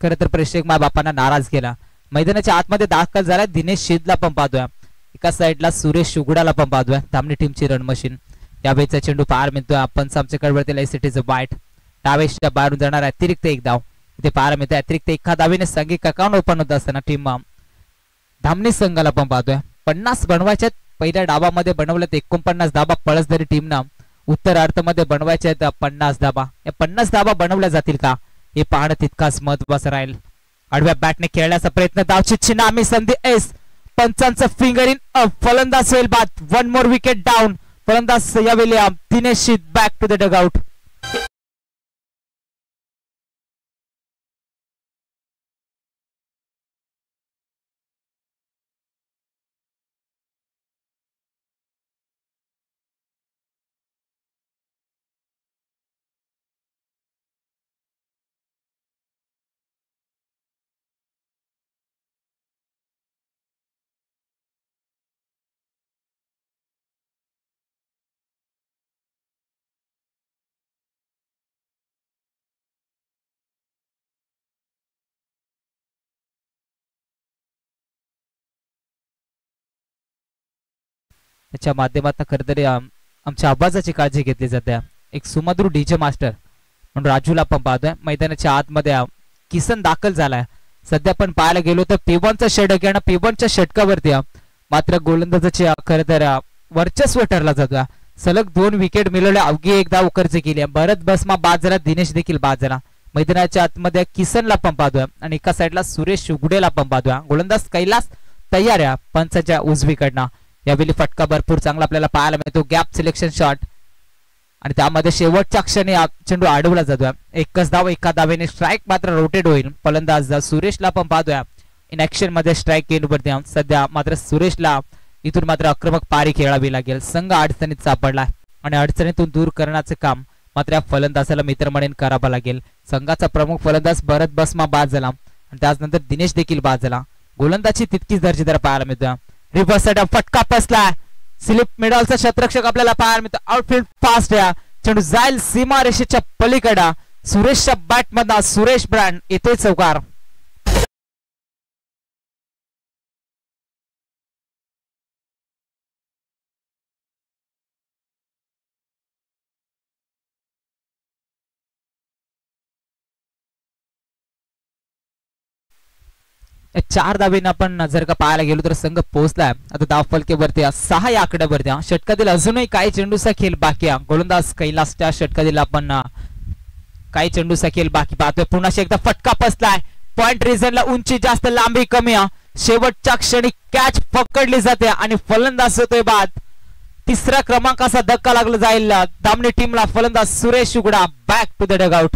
S1: खरं तर प्रेक्षक माय बापांना नाराज केला. मैदानाच्या आतमध्ये दाखल झाला. दिनेश शीदला पण पाहतोय. एका साईडला सुरेश शुगडाला पण पाहतोय. धामणी टीमची रन मशीन. यावेळीचा चेंडू पाहायला मिळतोय. आपण आमच्या कडवरती एसीटीचं वाईट डावेच्या बाहेरून जाणार अतिरिक्त एक धाव इथे पाहायला मिळतोय. अतिरिक्त एका धावेने संघिक अकाउंट ओपन होत असताना टीम धामणी संघाला पण पाहतोय. 50 बनवायच्या पहिल्या डावामध्ये बनवल्यात 49 धाबा. पळसदरी टीमनं उत्तरार्धामध्ये बनवायच्या आहेत 50 धाबा. या 50 धाबा बनवल्या जातील का हे पाहणं तितकाच महत्वाचं राहील. आडव्या बॅटने खेळण्याचा प्रयत्न, धावची नामी संधी एस. पंचांचं फिंगर इन फलंदाज होईल बाद. 1 मोर विकेट डाऊन. फलंदाज यावेळी दिनेश शीद बॅक टू द डगआउट. त्याच्या माध्यमातून खरं तरी आमच्या आवाजाची काळजी घेतली जाते. एक सुमधुर डीजे मास्टर म्हणून राजूला पण पाहतोय. मैदानाच्या आतमध्ये किसन दाखल झालाय. सध्या पण पाहायला गेलो तर P1चा षटक आणि P1च्या षटकावरती मात्र गोलंदाजाची खरं तर वर्चस्व ठरला जातो. सलग 2 विकेट मिळवले, अवघी एकदा उकरची केली. भरत बसमा बाद झाला, दिनेश देखील बाद झाला. मैदानाच्या आतमध्ये किसनला पण पाहतोय आणि एका साईडला सुरेश शुगडेला पण पाहतोय. गोलंदाज कैलास तयार आहे पंचाच्या उजवीकडनं. यावेळी फटका भरपूर चांगला आपल्याला पाहायला मिळतो. गॅप सिलेक्शन शॉट आणि त्यामध्ये शेवटच्या क्षणी चेंडू अडवला जातोय. एकच धाव, एका धावेने स्ट्राईक मात्र रोटेट होईल. फलंदाज सुरेशला पण पाहतोय इन ऍक्शन मध्ये स्ट्राईक केल्यावरती. सध्या मात्र सुरेशला इथून मात्र आक्रमक पारी खेळावी लागेल. संघ अडचणीत सापडला आणि अडचणीतून दूर करण्याचे काम मात्र या फलंदाजाला मित्र म्हणून करावं लागेल. संघाचा प्रमुख फलंदाज भरत बसमा बाद झाला आणि त्यानंतर दिनेश देखील बाद झाला. गोलंदाजी तितकीच दर्जेदार पाहायला मिळतोय. रिव्हर्स साइड फटका बसलाय. स्लिप मिडलचा शतरक्षक आपल्याला पाहायला मिळतो. आउटफील्ड फास्ट आहे. चेंडू जाईल सीमा रेषेच्या पलीकडे. सुरेशच्या बॅट मधला सुरेश ब्रँड येतोय चौकार. चार धावेने आपण जर का पाहायला गेलो तर संघ पोहोचलाय आता धाव फलकेवरती 6 या आकड्यावरती. षटकातील अजूनही काही चेंडूचा खेळ बाकी आहे. गोलंदाज कैलासच्या षटकातील आपण काही चेंडूचा खेळ बाकी पाहतोय. पुन्हा एकदा फटका बसलाय. पॉइंट रिझनला उंची जास्त, लांबी कमी. शेवटच्या क्षणी कॅच पकडली जाते आणि फलंदाज होतोय बाद. तिसऱ्या क्रमांकाचा धक्का लागला जाईल दामणे टीमला. फलंदाज सुरेश उगडा बॅक टू द डगआउट.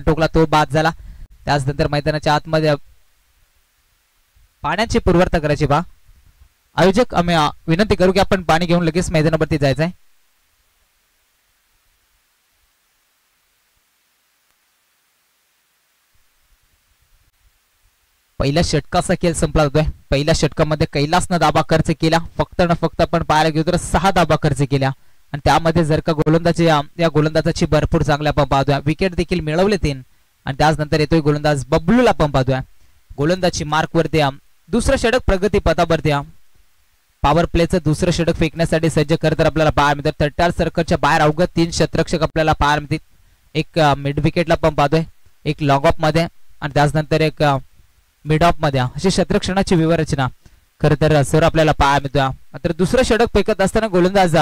S1: टोकला तो बाद झाला. त्याचनंतर मैदानाच्या आतमध्ये पाण्याची पुरवठा करायची बा. आयोजक आम्ही विनंती करू की आपण पाणी घेऊन लगेच मैदानावरती जायचंय. पहिल्या षटकाचा खेळ संपला जातोय. पहिल्या षटकामध्ये कैलासनं दाबा खर्च केला. फक्त न फक्त आपण पाहायला गेलो तर 6 दाबा खर्च केल्या आणि त्यामध्ये जर का गोलंदाजी या गोलंदाजाची भरपूर चांगल्या आपण पाहतोय. विकेट देखील मिळवले 3 आणि त्याचनंतर येतोय गोलंदाज बबलूला आपण पाहतोय. गोलंदाजी मार्क वरती दुसरं षटक प्रगती पथावरती पॉवर प्लेचं दुसरं षटक फेकण्यासाठी सज्ज करत आपल्याला पाहायला मिळतात. 33 सर्कलच्या बाहेर अवघड 3 शतरक्षक आपल्याला पाहायला मिळतील. एक मिड विकेटला पण पाहतोय, एक लॉंग ऑफ मध्ये आणि त्याचनंतर एक मिड ऑफ मध्ये अशी शतरक्षणाची विवरचना खरं तर सर आपल्याला पाहायला मिळतोय. मात्र दुसरं षटक फेकत असताना गोलंदाज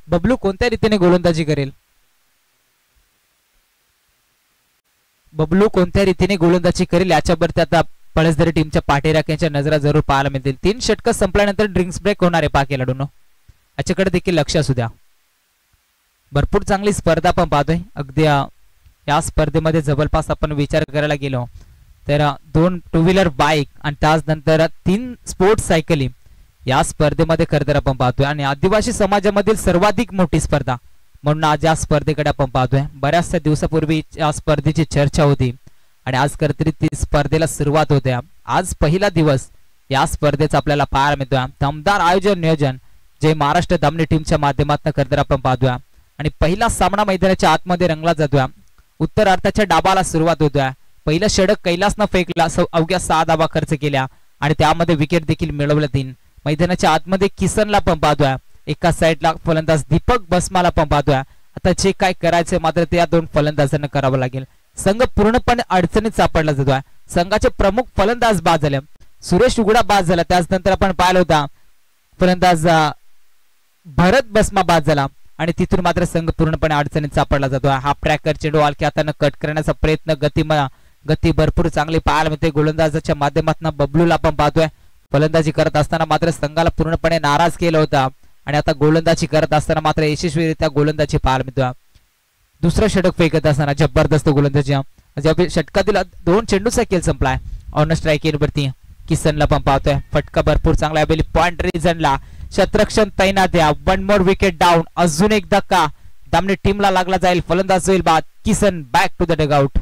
S1: बबलू कोणत्या रीतीने गोलंदाजी करेल, बबलू कोणत्या रीतीने गोलंदाजी करेल याच्यावरती आता पळसदरी टीमच्या पाठीराख्यांच्या नजरा जरूर पाहायला मिळतील. 3 षटक संपल्यानंतर ड्रिंक्स ब्रेक होणार आहे पाक खेळाडूंनो, याच्याकडे देखील लक्ष असू द्या. भरपूर चांगली स्पर्धा आपण पाहतोय. अगदी या स्पर्धेमध्ये जवळपास आपण विचार करायला गेलो तर 2 टू व्हीलर बाईक आणि त्याचनंतर 3 स्पोर्ट्स सायकलिंग या स्पर्धेमध्ये खरं तर आपण पाहतोय आणि आदिवासी समाजामधील सर्वाधिक मोठी स्पर्धा म्हणून आज या स्पर्धेकडे आपण पाहतोय. बऱ्याचशा दिवसापूर्वी या स्पर्धेची चर्चा होती आणि आज खरं ती स्पर्धेला सुरुवात होते. आज पहिला दिवस या स्पर्धेचा आपल्याला पाहायला मिळतोय. दमदार आयोजन नियोजन जे महाराष्ट्र दामणे टीमच्या माध्यमातून खरं तर आपण पाहतोय आणि पहिला सामना मैदानाच्या आतमध्ये रंगला जातोय. उत्तर अर्थाच्या डाबाला सुरुवात होतोय. पहिलं षटक कैलासनं फेकला, अवघ्या 6 धावा खर्च केल्या आणि त्यामध्ये विकेट देखील मिळवलं 3. मैदानाच्या आतमध्ये किसनला पण पाहतोय. एका साईडला फलंदाज दीपक बसमाला पण पाहतोय. आता जे काय करायचं मात्र ते या 2 फलंदाजांना करावं लागेल. संघ पूर्णपणे अडचणीत सापडला जातोय. संघाचे प्रमुख फलंदाज बाद झाले. सुरेश उगडा बाद झाला. त्याचनंतर आपण पाहिलं होता फलंदाज भरत बसमा बाद झाला आणि तिथून मात्र संघ पूर्णपणे अडचणीत सापडला जातोय. हाफ ट्रॅकर चेंडू हलक्या हाताने कट करण्याचा प्रयत्न, गती भरपूर चांगली पाहायला मिळते. गोलंदाजाच्या माध्यमातून बबलूला आपण पाहतोय. फलंदाजी करत असताना मात्र संघाला पूर्णपणे नाराज केलं होतं आणि आता गोलंदाजी करत असताना मात्र यशस्वीरित्या गोलंदाजी पाहायला मिळतोय. दुसरं षटक फेकत असताना जबरदस्त गोलंदाजी. षटकातील 2 चेंडूचा खेळ संपलाय. ऑन स्ट्राईक वरती किसनला पण पाहतोय. फटका भरपूर चांगला आहे. पॉइंट रिझनला शतरक्षण तैनात आहे. 1 मोर विकेट डाऊन. अजून एक धक्का दामणे टीमला लागला जाईल. फलंदाज होईल बाद. किसन बॅक टू द डगआउट.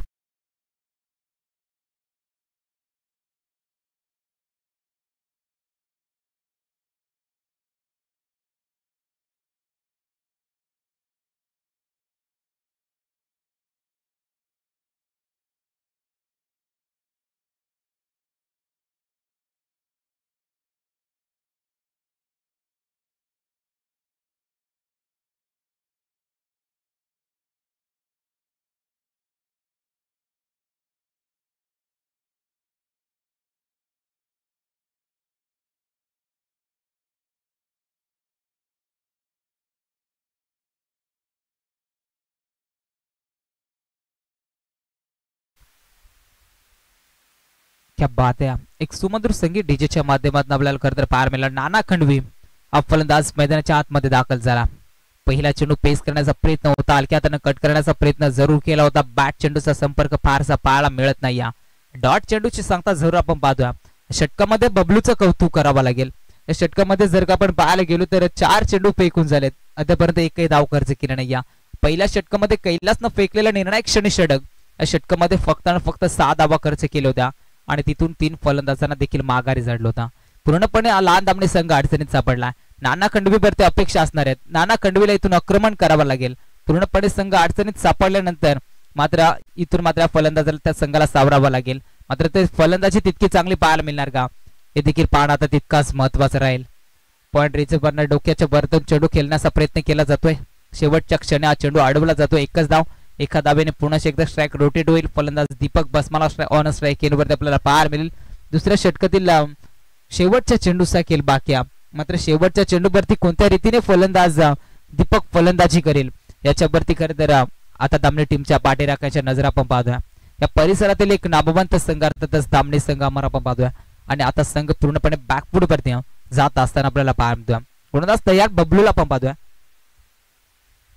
S1: क्या बात है. एक सुमधुर संगीत डीजेच्या माध्यमातून आपल्याला खरं तर पाहायला मिळाला. नाना खंडवी हा फलंदाज मैदानाच्या आतमध्ये दाखल झाला. पहिला चेंडू पेस करण्याचा प्रयत्न होता, हलक्या हाताने कट करण्याचा प्रयत्न जरूर केला होता. बॅट चेंडूचा संपर्क फारसा पाहायला मिळत नाही. डॉट चेंडूची सांगता जरूर आपण पाहतोय. षटकामध्ये बबलूचं कौतुक करावं लागेल. या षटकामध्ये जर का आपण पाहायला गेलो तर 4 चेंडू फेकून झालेत. आतापर्यंत एकही धाव खर्च केला नाही. पहिल्या षटकामध्ये कैलासनं फेकलेला निर्णायक क्षणी षटक, या षटकामध्ये फक्त 6 धावा खर्च केल्या होत्या आणि तिथून 3 फलंदाजांना देखील माघारी झडला होता. पूर्णपणे लहान दामणे संघ अडचणीत सापडला. नाना खंडवीवरती अपेक्षा असणार आहेत. नाना खंडवीला इथून आक्रमण करावं लागेल. पूर्णपणे संघ अडचणीत सापडल्यानंतर मात्र इथून मात्र फलंदाजाला त्या संघाला सावरावं लागेल. मात्र ते फलंदाजी तितकी चांगली पाहायला मिळणार का हे देखील पाहणं आता तितकाच महत्वाचं राहील. पॉइंट रिझर्व्हरनं डोक्याच्या वरतून चेंडू खेळण्याचा प्रयत्न केला जातोय. शेवटच्या क्षणी हा चेंडू अडवला जातो. एकच धाव एका धावेने पुन्हा एकदा स्ट्राईक रोटेट होईल. फलंदाज दीपक बसमाला ऑन स्ट्राईक येण्यावरती आपल्याला पाहायला मिळेल. दुसऱ्या षटकातील शेवटच्या चेंडूचा खेळ बाकी आहे. मात्र शेवटच्या चेंडूवरती कोणत्या रीतीने फलंदाज दीपक फलंदाजी करेल याच्यावरती खरं तर आता दामणे टीमच्या पाठीराखाच्या नजर आपण पाहतोय. या परिसरातील एक नामवंत संघ अर्थातच दामणे संघ आम्हाला आपण पाहतोय. आणि आता संघ पूर्णपणे बॅकफूट वरती जात असताना आपल्याला पाहायला मिळतोय. गोलंदाज तयार बबलूला आपण पाहतोय.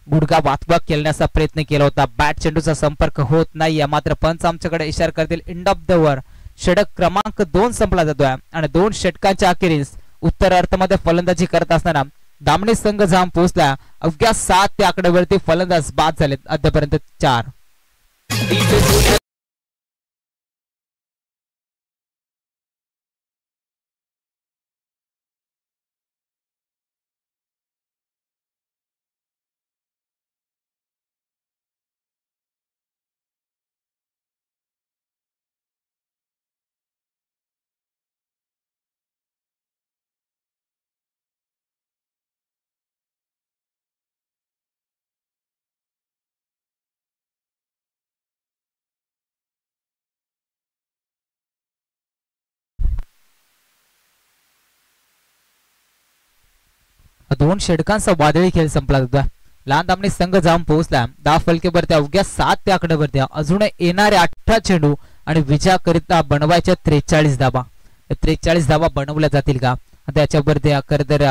S1: गुडघा वाकवाक खेळण्याचा प्रयत्न केला होता. बॅट चेंडूचा संपर्क होत नाही. मात्र पंच आमच्याकडे इशारा करतील एंड ऑफ द ओव्हर. षटक क्रमांक 2 संपला जातोय आणि 2 षटकांच्या अखेरीस उत्तर अर्थामध्ये फलंदाजी करत असताना दामणे संघ जाऊन पोहोचला. अवघ्या 7 त्या आकड्यावरती फलंदाज बाद झालेत. अद्यापर्यंत 4. दोन षटकांचा वादळी खेळ संपला जातोय. लहान दामणे संघ जाऊन पोहोचला. 10 फलकेवरती अवघ्या 7 त्या आकड्यावरती अजून येणारे 18 चेंडू आणि विजयाकरिता बनवायच्या 43 धावा. 43 धावा बनवल्या जातील का त्याच्यावरती खरं तर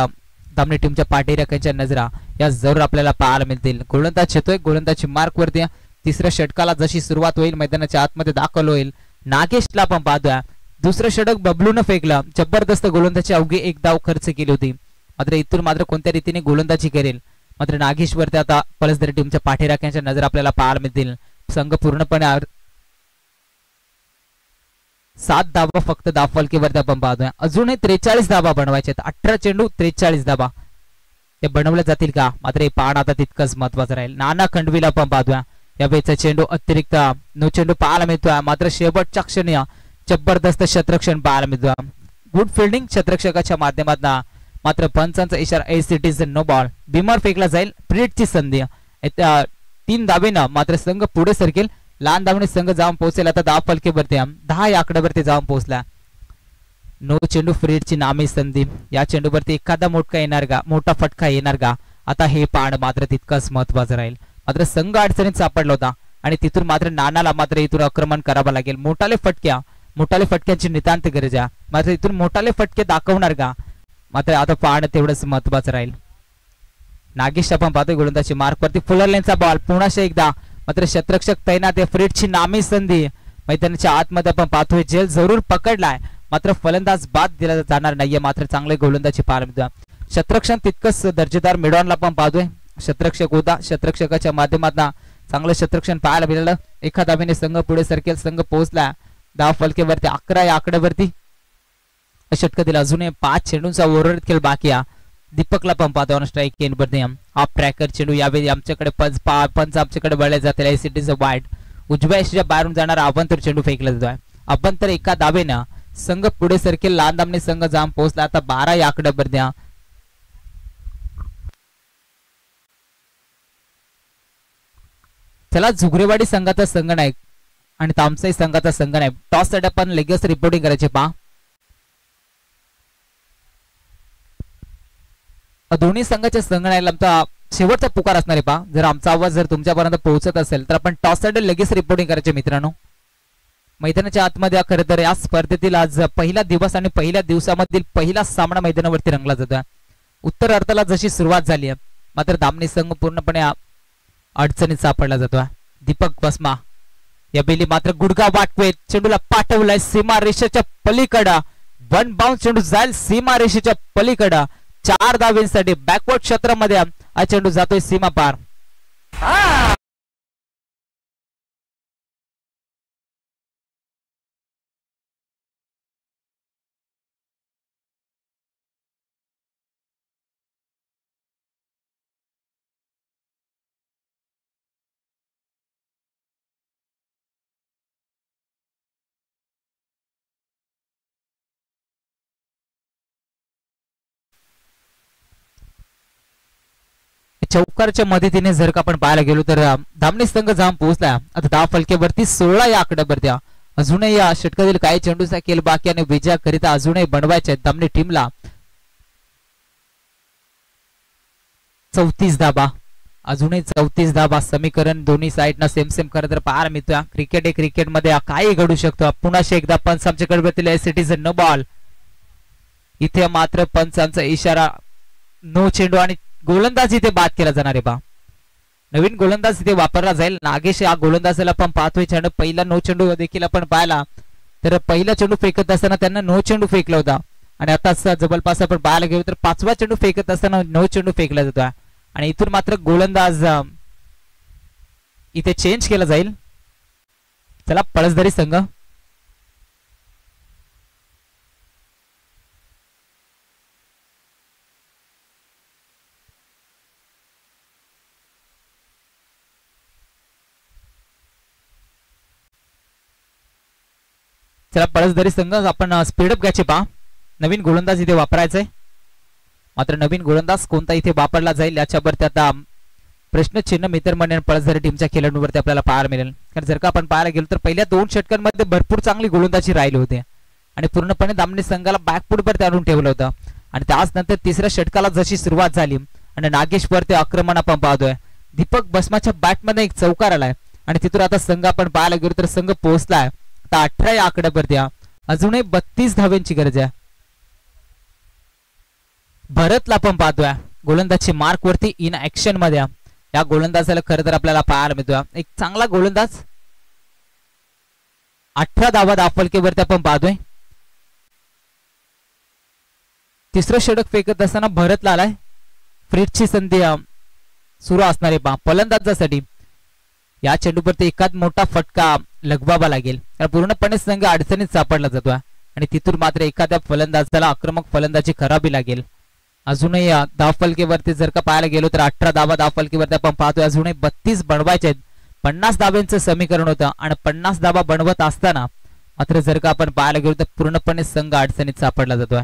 S1: दामणे टीमच्या पाठीराखांच्या नजरा या जरूर आपल्याला पाहायला मिळतील. गोलंदाज येतोय. गोलंदाजी मार्क वरती तिसऱ्या षटकाला जशी सुरुवात होईल मैदानाच्या आतमध्ये दाखल होईल. नागेशला आपण पाहतोय. दुसरं षटक बबलून फेकलं. जबरदस्त गोलंदाजी अवघी 1 धाव खर्च केली होती. मात्र इथून मात्र कोणत्या रीतीने गोलंदाजी करेल मात्र नागेशवरती आता पलसदरी टीमच्या पाठीराख्यांच्या नजर आपल्याला पाहायला मिळतील. संघ पूर्णपणे 7 धावा फक्त 10 फलकेवरती आपण पाहतोय. अजूनही 43 धावा बनवायचे. 18 चेंडू 43 धावा ते बनवल्या जातील का मात्र हे पाहणं आता तितकंच महत्वाचं राहील. नाना खंडवीला आपण पाहतोय. यावेळीचा चेंडू अतिरिक्त नो चेंडू पाहायला मिळतोय. मात्र शेवटच्या क्षणी जबरदस्त क्षेत्ररक्षण पाहायला मिळतोय. गुड फिल्डिंग क्षेत्ररक्षकाच्या माध्यमातून. मात्र पंचांचा इशारा as it is no ball. Beamer फेकला जाईल. फ्रीडची संधी 3 धावेनं मात्र संघ पुढे सरकेल. लहान धावणे संघ जाऊन पोहोचेल. आता 10 फलकेवरती 10 या आकड्यावरती जाऊन पोहोचला. नो चेंडू फ्रीडची नामी संधी. या चेंडूवरती एखादा मोठा फटका येणार का आता हे पाहणं मात्र तितकंच महत्वाचं राहील. मात्र संघ अडचणीत सापडला होता आणि तिथून मात्र नानाला मात्र इथून आक्रमण करावं लागेल. मोठाले फटक्यांची नितांत गरज आहे. मात्र इथून मोठाले फटके दाखवणार का मात्र आता पाहणं तेवढंच महत्वाचं राहील. नागेश आपण पाहतोय गोलंदाजी मार्क वरती फुलर लेनचा बॉल पुन्हा एकदा मात्र क्षेत्ररक्षक तैनात आहे. फ्रीडची नामी संधी मैदानाच्या आतमध्ये आपण पाहतोय. जेल जरूर पकडलाय मात्र फलंदाज बाद दिला जाणार नाहीये. मात्र चांगले गोलंदाजी पाहायला मिळतोय. क्षेत्ररक्षण तितकंच दर्जेदार मिडॉनला आपण पाहतोय. क्षेत्ररक्षक होता. क्षेत्ररक्षकाच्या माध्यमातून चांगलं क्षेत्ररक्षण पाहायला मिळालं. एका धावेने संघ पुढे सरकेल. संघ पोहोचला 10 फलकेवरती 11 या आकड्यावरती. षटकातील अजूनही 5 चेंडूंचा ओव्हरऑल खेळ बाकी आहे. दीपकला पण पाहतो स्ट्राईक केनवरती हाफ ट्रॅकर चेंडू. यावेळी आमच्याकडे पंच आमच्याकडे वळले जातील. S it is a wide. उजव्या यशाच्या बाहेरून जाणारा अभंतर चेंडू फेकला जातोय. अभंतर एका धावेनं संघ पुढे सरकेल. लहान धामणे संघ जाऊन पोहोचला. आता 12 या आकड्यावरती. चला झुगरेवाडी संघाचा संघनायक आणि तामसाई संघाचा संघनायक टॉस साठी आपण लगेच रिपोर्टिंग करायचे पहा. दोन्ही संघाच्या संघनायकाला शेवटचा पुकार असणार आहे पहा. जर आमचा आवाज जर तुमच्यापर्यंत पोहोचत असेल तर आपण टॉस साठी लगेच रिपोर्टिंग करायचे मित्रांनो. मैदानाच्या आतमध्ये खरं तर या स्पर्धेतील आज पहिला दिवस आणि पहिल्या दिवसामधील पहिला सामना मैदानावरती रंगला जातोय. उत्तर अर्थाला जशी सुरुवात झाली आहे मात्र दामणी संघ पूर्णपणे अडचणीत सापडला जातोय. दीपक बसमा या बेली मात्र गुडघा वाटवेत चेंडूला पाठवलाय सीमा रेषेच्या पलीकडं. 1 बाउंस चेंडू जाईल सीमा रेषेच्या पलीकडं. 4 धावेंसाठी बॅकवर्ड क्षेत्रामध्ये हा चेंडू जातोय सीमा पार. चौकारच्या मदतीने जर का आपण पाहायला गेलो तर धामणी संघ जाऊन पोहोचला. आता धाव फलकेवरती 16 या आकड्यावरती. अजूनही या षटकातील काही चेंडूचा खेळ बाकी आणि विजयाकरिता अजूनही बनवायचे धामणी टीमला. 34 धाबा, अजूनही 34 धाबा. समीकरण दोन्ही साईडना सेम सेम खरं तर पाहायला मिळतोय. क्रिकेट आहे, क्रिकेटमध्ये काही घडू शकतो. पुन्हा एकदा पंच आमच्या कडब्यातील it is a no ball. इथे मात्र पंचांचा इशारा नो चेंडू आणि गोलंदाज इथे बाद केला जाणार आहे बा. नवीन गोलंदाज इथे वापरला जाईल. नागेश या गोलंदाजाला पण पाहतोय. चेंडू पहिला नो चेंडू देखील आपण पाहिला तर पहिला चेंडू फेकत असताना त्यांना नो चेंडू फेकला होता आणि आता जवळपास आपण पाहायला गेलो तर 5वा चेंडू फेकत असताना नो चेंडू फेकला जातो आणि इथून मात्र गोलंदाज इथे चेंज केला जाईल. चला पळसदरी संघ चला पळसदरी संघ आपण स्पीडअप घ्यायचे पहा. नवीन गोलंदाज इथे वापरायचा आहे. मात्र नवीन गोलंदाज कोणता इथे वापरला जाईल याच्यावरती आता प्रश्नचिन्ह मित्रमंडळ पळसदरी टीमच्या खेळाडूंवरती आपल्याला पाहायला मिळेल. कारण जर का आपण पाहायला गेलो तर पहिल्या 2 षटकांमध्ये भरपूर चांगली गोलंदाजी राहिली होती आणि पूर्णपणे धामणी संघाला बॅकफुटवर आणून ठेवलं होतं आणि त्याच नंतर तिसऱ्या षटकाला जशी सुरुवात झाली आणि नागेशवरती आक्रमण आपण पाहतोय. दीपक बसमाच्या बॅटमध्ये एक चौकार आलाय आणि तिथून आता संघ आपण पाहायला गेलो तर संघ पोहोचलाय आता 18 या आकड्यावरती. अजूनही 32 धाव्यांची गरज आहे. भरतला पण पाहतोय गोलंदाजची मार्क वरती इन ऍक्शन मध्ये. या गोलंदाजाला खरं तर आपल्याला पाहायला मिळतोय एक चांगला गोलंदाज. 18 धावा दाफलकेवरती आपण पाहतोय. तिसरं षटक फेकत असताना भरतला आलाय. फ्रीजची संधी सुरू असणार आहे पहा फलंदाजासाठी. या चेंडूवरती एकाच मोठा फटका लगवावा लागेल कारण पूर्णपणे संघ अडचणीत सापडला जातो आणि तिथून मात्र एखाद्या फलंदाजाला आक्रमक फलंदाजी करावी लागेल. अजूनही धावफलकेवरती जर का पाहायला गेलो तर 18 धावा धावफलकेवरती आपण पाहतोय. अजूनही 32 बनवायचे आहेत. 50 धाब्यांचं समीकरण होतं आणि 50 धावा बनवत असताना मात्र जर का आपण पाहायला गेलो तर पूर्णपणे संघ अडचणीत सापडला जातोय.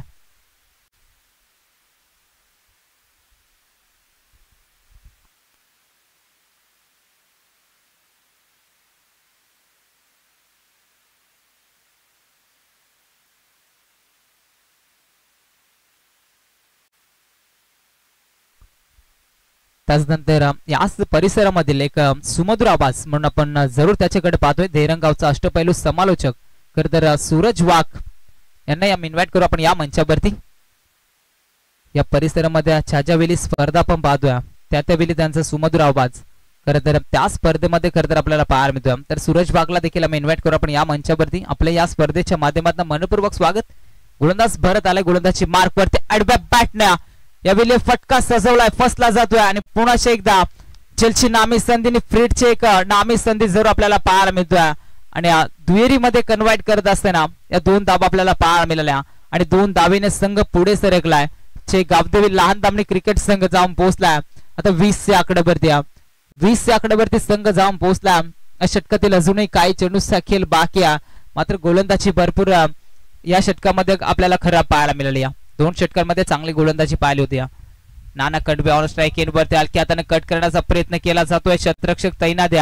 S1: त्याचनंतर याच परिसरामधील एक सुमधुर आवाज म्हणून आपण जरूर त्याच्याकडे पाहतोय. देरंगावचा अष्टपैलू समालोचक खरं तर सूरज वाघ यांना इन्व्हाइट करू आपण या मंचावरती. या परिसरामध्ये छाजावेली स्पर्धा आपण पाहतोय त्यावेळी त्यांचा सुमधुर आवाज खरं तर त्या स्पर्धेमध्ये खरं तर आपल्याला पाहायला मिळतोय. तर सूरज वाघला देखील आम्ही इन्व्हाइट करू आपण या मंचावरती. आपल्या या स्पर्धेच्या माध्यमातून मनपूर्वक स्वागत. गोलंदाज भरत आलाय. गोलंदाजची मार्क वरती आडव्या बॅटने यावेळी फटका सजवलाय फसला जातोय आणि पुन्हा एकदा चेल्सी नामी संधीने फ्रीडची एक नामी संधी जरूर आपल्याला पाहायला मिळतोय आणि दुहेरीमध्ये कन्व्हर्ट करत असताना या 2 धावा आपल्याला पाहायला मिळाल्या आणि 2 धावेने संघ पुढे सरकलाय. गावदेवी लहान दामणी क्रिकेट संघ जाऊन पोहोचलाय आता 20 या आकड्यावरती. 20 या आकड्यावरती संघ जाऊन पोहोचला. षटकातील अजूनही काही चेंडूचा खेळ बाकी आहे मात्र गोलंदाजी भरपूर या षटकामध्ये आपल्याला खरं पाहायला मिळाली. 2 षटकांमध्ये चांगली गोलंदाजी पाहिली होती. नाना कडबे ऑन स्ट्राइक एंडवरती हलकी हाताने कट करण्याचा प्रयत्न केला जातोय. क्षेत्ररक्षक तैनात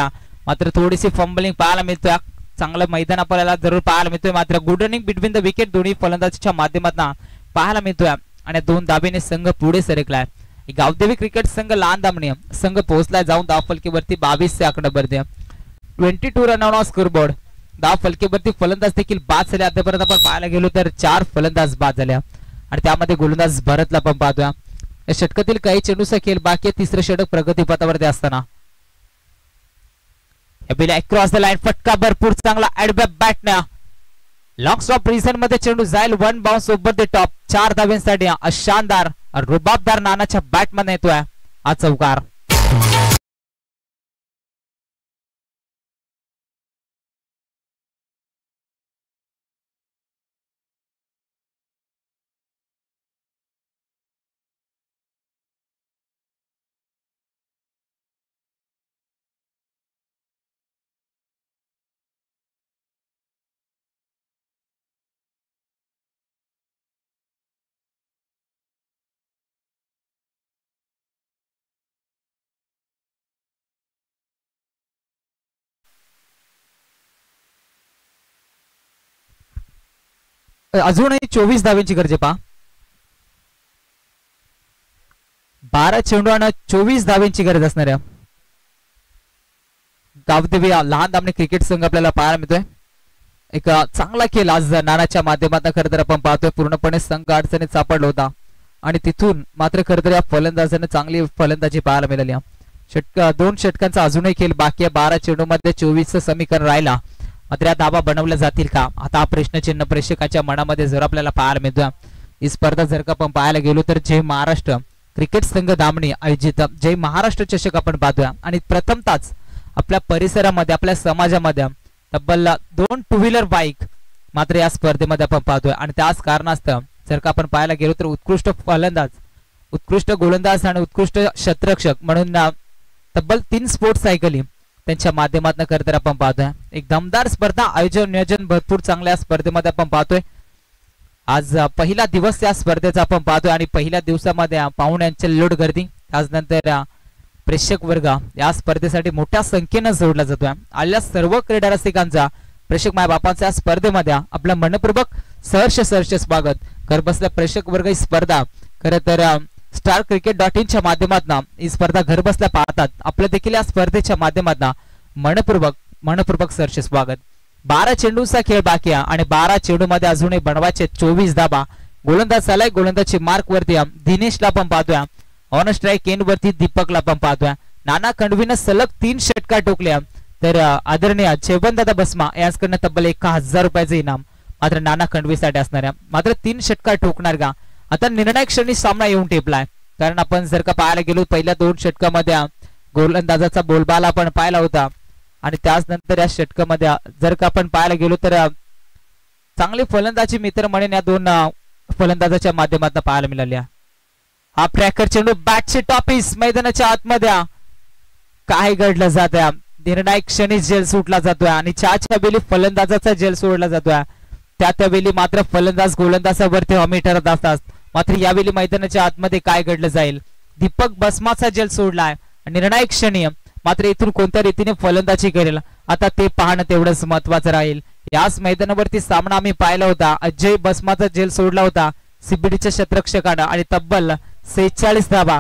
S1: मात्र थोडीशी फंबलिंग पाहायला मिळतोय. चांगलं मैदान आपल्याला जरूर पाहायला मिळतोय मात्र good running between the wicket दोन्ही फलंदाजीच्या माध्यमातून पाहायला मिळतोय आणि 2 धाबेने संघ पुढे सरकलाय. गावदेवी क्रिकेट संघ लहान दामणी संघ पोहोचलाय जाऊन धावफलकेवरती 22 आकड्यावरती. 22 रन ऑन स्कोरबोर्ड. धावफलकेवरती फलंदाज देखील बाद झाले. अद्यापर्यंत आपण पाहायला गेलो तर 4 फलंदाज बाद झाल्या आणि त्यामध्ये गोलंदाज भरतला पण पाहतोय. या षटकातील काही चेंडूचा खेळ बाकी आहे. तिसरं षटक प्रगतीपथावरती असताना क्रॉस द लाईन फटका भरपूर चांगला ऍडबॅक बॅटने लॉंग स्टॉप रिझन मध्ये चेंडू जाईल 1 बाउन्स ओव्हर द टॉप. 4 धाव्यांसाठी शानदार रुबाबदार नानाच्या बॅटमध्ये येतोय हा चौकार. अजूनही 24 धावांची गरज आहे पहा. 12 चेंडू आणि 24 धावांची गरज असणार आहे. गावदेवी लहान दामणे क्रिकेट संघ आपल्याला पाहायला मिळतोय. एक चांगला खेळ आज नानाच्या माध्यमातून खरं तर आपण पाहतोय. पूर्णपणे संघ अडचणीत सापडला होता आणि तिथून मात्र खरं तर या फलंदाजाने चांगली फलंदाजी पाहायला मिळाली. दोन षटकांचा अजूनही खेळ बाकी आहे. 12 चेंडू मध्ये 24चं समीकरण राहिला. मात्र या धावा बनवल्या जातील का, आता हा प्रश्नचिन्ह प्रेक्षकाच्या मनामध्ये जर आपल्याला पाहायला मिळतोय. ही स्पर्धा जर का आपण पाहायला गेलो तर जय महाराष्ट्र क्रिकेट संघ दामणी आयोजित जय महाराष्ट्र चषक आपण पाहतोय. आणि प्रथमतःच आपल्या परिसरामध्ये आपल्या समाजामध्ये तब्बल 2 टू व्हीलर बाईक मात्र या स्पर्धेमध्ये आपण पाहतोय. आणि त्याच कारणास्तव जर का आपण पाहायला गेलो तर उत्कृष्ट फलंदाज, उत्कृष्ट गोलंदाज आणि उत्कृष्ट क्षेत्ररक्षक म्हणून तब्बल 3 स्पोर्ट्स सायकली त्यांच्या माध्यमातून खरं तर आपण पाहतोय. एक दमदार स्पर्धा, आयोजन नियोजन भरपूर चांगल्या स्पर्धेमध्ये आपण पाहतोय. आज पहिला दिवस या स्पर्धेचा आपण पाहतोय आणि पहिल्या दिवसामध्ये पाहुण्यांची लोड गर्दी, त्यानंतर प्रेक्षक वर्ग या स्पर्धेसाठी मोठ्या संख्येनं जोडला जातोय. आलेल्या सर्व क्रीडा रसिकांचा, प्रेक्षक मायबापांच्या या स्पर्धेमध्ये आपलं मनपूर्वक सहर्ष स्वागत. घर बसल्या प्रेक्षक वर्ग ही स्पर्धा खरं तर starcricket.in च्या माध्यमातून ही स्पर्धा घर बसल्या पाहतात. आपलं देखील या स्पर्धेच्या माध्यमातून मनपूर्वक सहर्ष स्वागत. 12 चेंडूचा खेळ बाकी आहे आणि 12 चेंडू मध्ये अजूनही बनवायचे 24 धाबा. गोलंदाज आलाय, गोलंदाजची मार्क वरती दिनेशला आपण पाहतोय. ऑन स्ट्राईक एंड वरती दीपकला आपण पाहतोय. नाना खंडवीनं सलग 3 षटकार ठोकल्या तर आदरणीय चेबनदादा बसमा यांच्याकडनं तब्बल 1000 रुपयाचं इनाम मात्र नाना खंडवीसाठी असणार आहे. मात्र 3 षटकार ठोकणार का, आता निर्णायक क्षणी सामना येऊन टेपलाय. कारण आपण जर का पाहायला गेलो पहिल्या 2 षटकामध्ये गोलंदाजाचा बोलबाला आपण पाहिला होता आणि त्यानंतर या षटकामध्ये जर का आपण पाहायला गेलो तर चांगली फलंदाजी मित्र म्हणून या 2 फलंदाजाच्या माध्यमातून पाहायला मिळाली. हा ट्रॅकर चेंडू बॅटचे टॉपिस मैदानाच्या आतमध्ये काय घडलं जात आहे. निर्णायक क्षणी जेल सुटला जातोय आणि च्या वेळी फलंदाजाचा जेल सोडला जातोय. त्यावेळी मात्र फलंदाज गोलंदाजावरती हमी ठरत असतात. मात्र यावेळी मैदानाच्या आतमध्ये काय घडलं जाईल. दीपक बसमाचा जेल सोडलाय. निर्णायक क्षणी मात्र इथून कोणत्या रीतीने फलंदाजी करेल आता ते पाहणं तेवढंच महत्वाचं राहील. याच मैदानावरती सामना आम्ही पाहिला होता. अजय बसमाचा जेल सोडला होता सीबीडीच्या क्षेत्ररक्षकानं आणि तब्बल 46 धावा